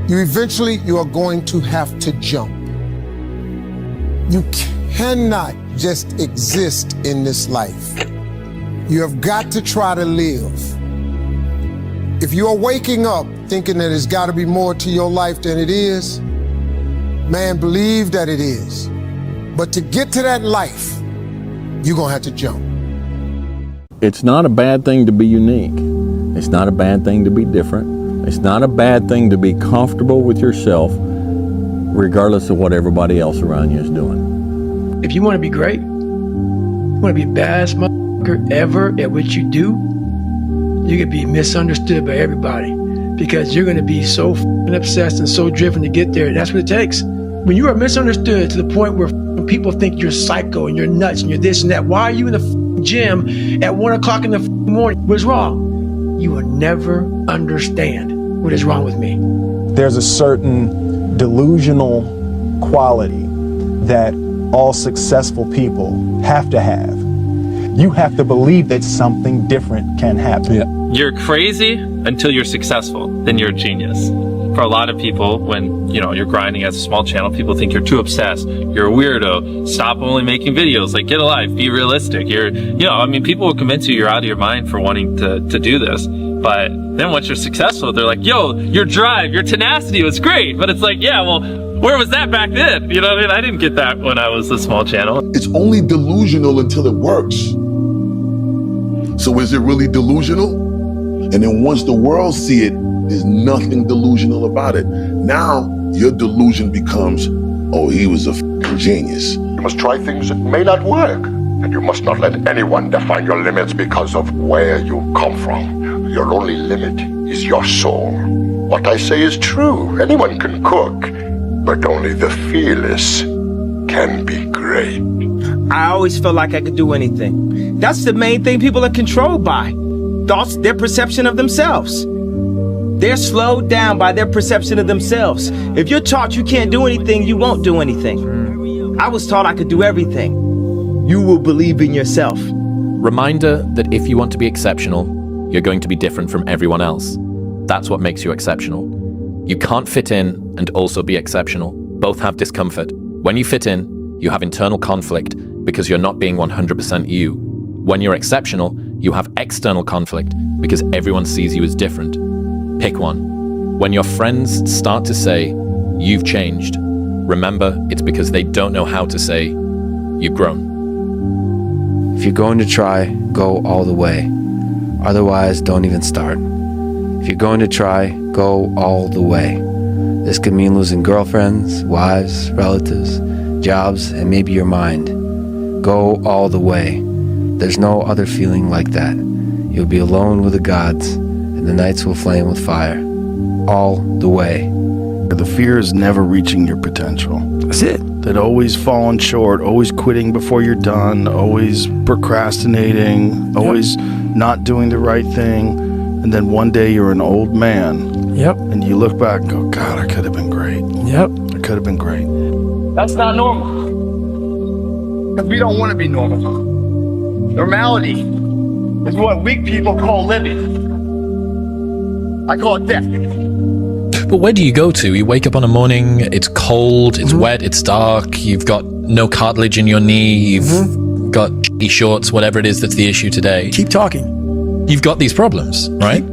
You are going to have to jump. You cannot just exist in this life. You have got to try to live. If you are waking up thinking that there's got to be more to your life than it is, man, believe that it is. But to get to that life, you're going to have to jump. It's not a bad thing to be unique. It's not a bad thing to be different. It's not a bad thing to be comfortable with yourself, regardless of what everybody else around you is doing. If you want to be great, you want to be the baddest motherfucker ever at what you do, you could be misunderstood by everybody. because you're going to be so obsessed and so driven to get there. That's what it takes. When you are misunderstood to the point where people think you're psycho and you're nuts and you're this and that, why are you in the gym at 1 o'clock in the morning? What's wrong? You will never understand what is wrong with me. There's a certain delusional quality that all successful people have to have. You have to believe that something different can happen. You're crazy until you're successful, then you're a genius. For a lot of people, when you're grinding as a small channel, people think you're too obsessed, you're a weirdo, stop only making videos, like get a life, be realistic. People will convince you you're out of your mind for wanting to do this. But then once you're successful, they're like, yo, your drive, your tenacity was great. But it's like, yeah, well, where was that back then? You know what I mean? I didn't get that when I was a small channel. It's only delusional until it works. So is it really delusional? And then once the world see it, there's nothing delusional about it. Now your delusion becomes, oh, he was a f***ing genius. You must try things that may not work. And you must not let anyone define your limits because of where you come from. Your only limit is your soul. What I say is true. Anyone can cook, but only the fearless can be great. I always felt like I could do anything. That's the main thing people are controlled by. Thoughts, their perception of themselves. They're slowed down by their perception of themselves. If you're taught you can't do anything, you won't do anything. I was taught I could do everything. You will believe in yourself. Reminder that if you want to be exceptional, you're going to be different from everyone else. That's what makes you exceptional. You can't fit in and also be exceptional. Both have discomfort. When you fit in, you have internal conflict because you're not being 100% you. When you're exceptional, you have external conflict because everyone sees you as different. Pick one. When your friends start to say, you've changed, remember it's because they don't know how to say, you've grown. If you're going to try, go all the way. Otherwise, don't even start. If you're going to try, go all the way. This could mean losing girlfriends, wives, relatives, jobs, and maybe your mind. Go all the way. There's no other feeling like that. You'll be alone with the gods, and the nights will flame with fire. All the way. The fear is never reaching your potential. That's it. That always falling short, always quitting before you're done, always procrastinating, always not doing the right thing. And then one day you're an old man. Yep. And you look back and go, God, I could have been great. Yep. I could have been great. That's not normal. Because we don't want to be normal. Normality is what weak people call living. I call it death. But where do you go to? You wake up on a morning, it's cold, it's wet, it's dark, you've got no cartilage in your knee, you've got shitty shorts, whatever it is that's the issue today. Keep talking. You've got these problems, right?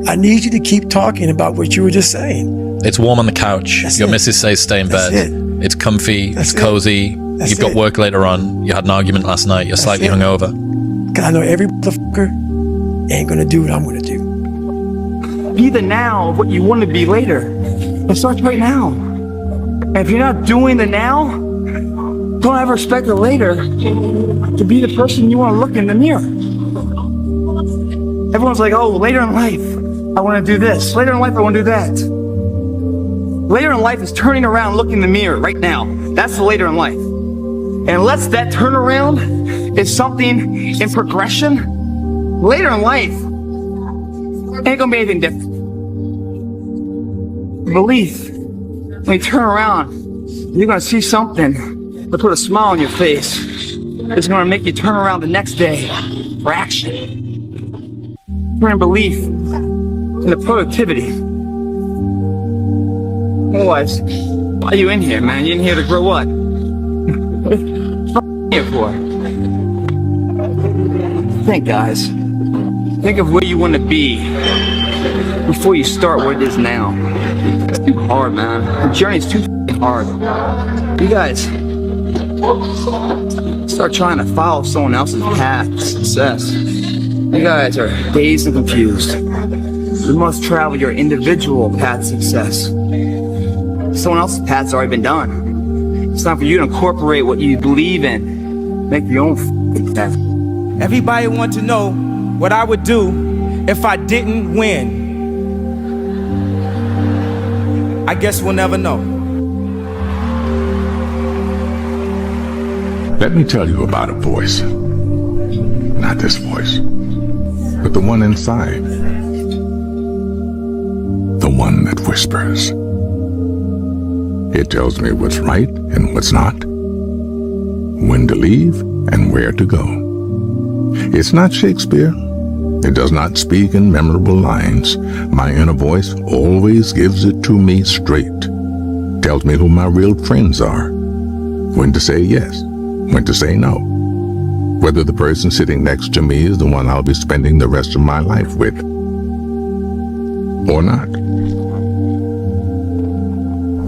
I need you to keep talking about what you were just saying. It's warm on the couch. That's Your it. missus says stay in That's bed. it. It's comfy, That's it's cozy, That's you've got it. work later on, you had an argument last night, you're slightly it. hungover. Because I know every motherfucker ain't gonna do what I'm gonna do. Be the now of what you want to be later. It starts right now. And if you're not doing the now, don't ever expect the later to be the person you want to look in the mirror. Everyone's like, oh, later in life, I want to do this. Later in life, I want to do that. Later in life is turning around, looking in the mirror right now. That's the later in life. And unless that turnaround is something in progression, later in life ain't gonna be anything different. Belief, when you turn around, you're gonna see something that put a smile on your face. It's gonna make you turn around the next day for action. Turn belief into productivity. Otherwise, why are you in here, man? You in here to grow what? What are you here for? Think, guys. Think of where you want to be before you start where it is now. It's too hard, man. The journey's too hard. You guys start trying to follow someone else's path to success. You guys are dazed and confused. You must travel your individual path to success. Someone else's path's already been done. It's time for you to incorporate what you believe in. Make your own path. Everybody wants to know what I would do if I didn't win. I guess we'll never know. Let me tell you about a voice. Not this voice, but the one inside. The one that whispers. It tells me what's right and what's not, when to leave and where to go. It's not Shakespeare. It does not speak in memorable lines. My inner voice always gives it to me straight. Tells me who my real friends are, when to say yes, when to say no, whether the person sitting next to me is the one I'll be spending the rest of my life with, or not.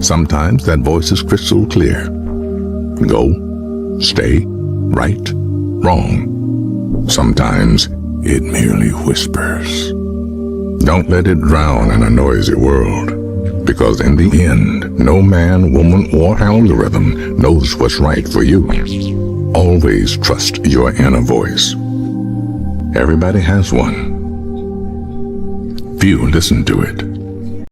Sometimes that voice is crystal clear. Go, stay, right, wrong. Sometimes it merely whispers. Don't let it drown in a noisy world, because in the end, no man, woman, or algorithm knows what's right for you. Always trust your inner voice. Everybody has one. Few listen to it.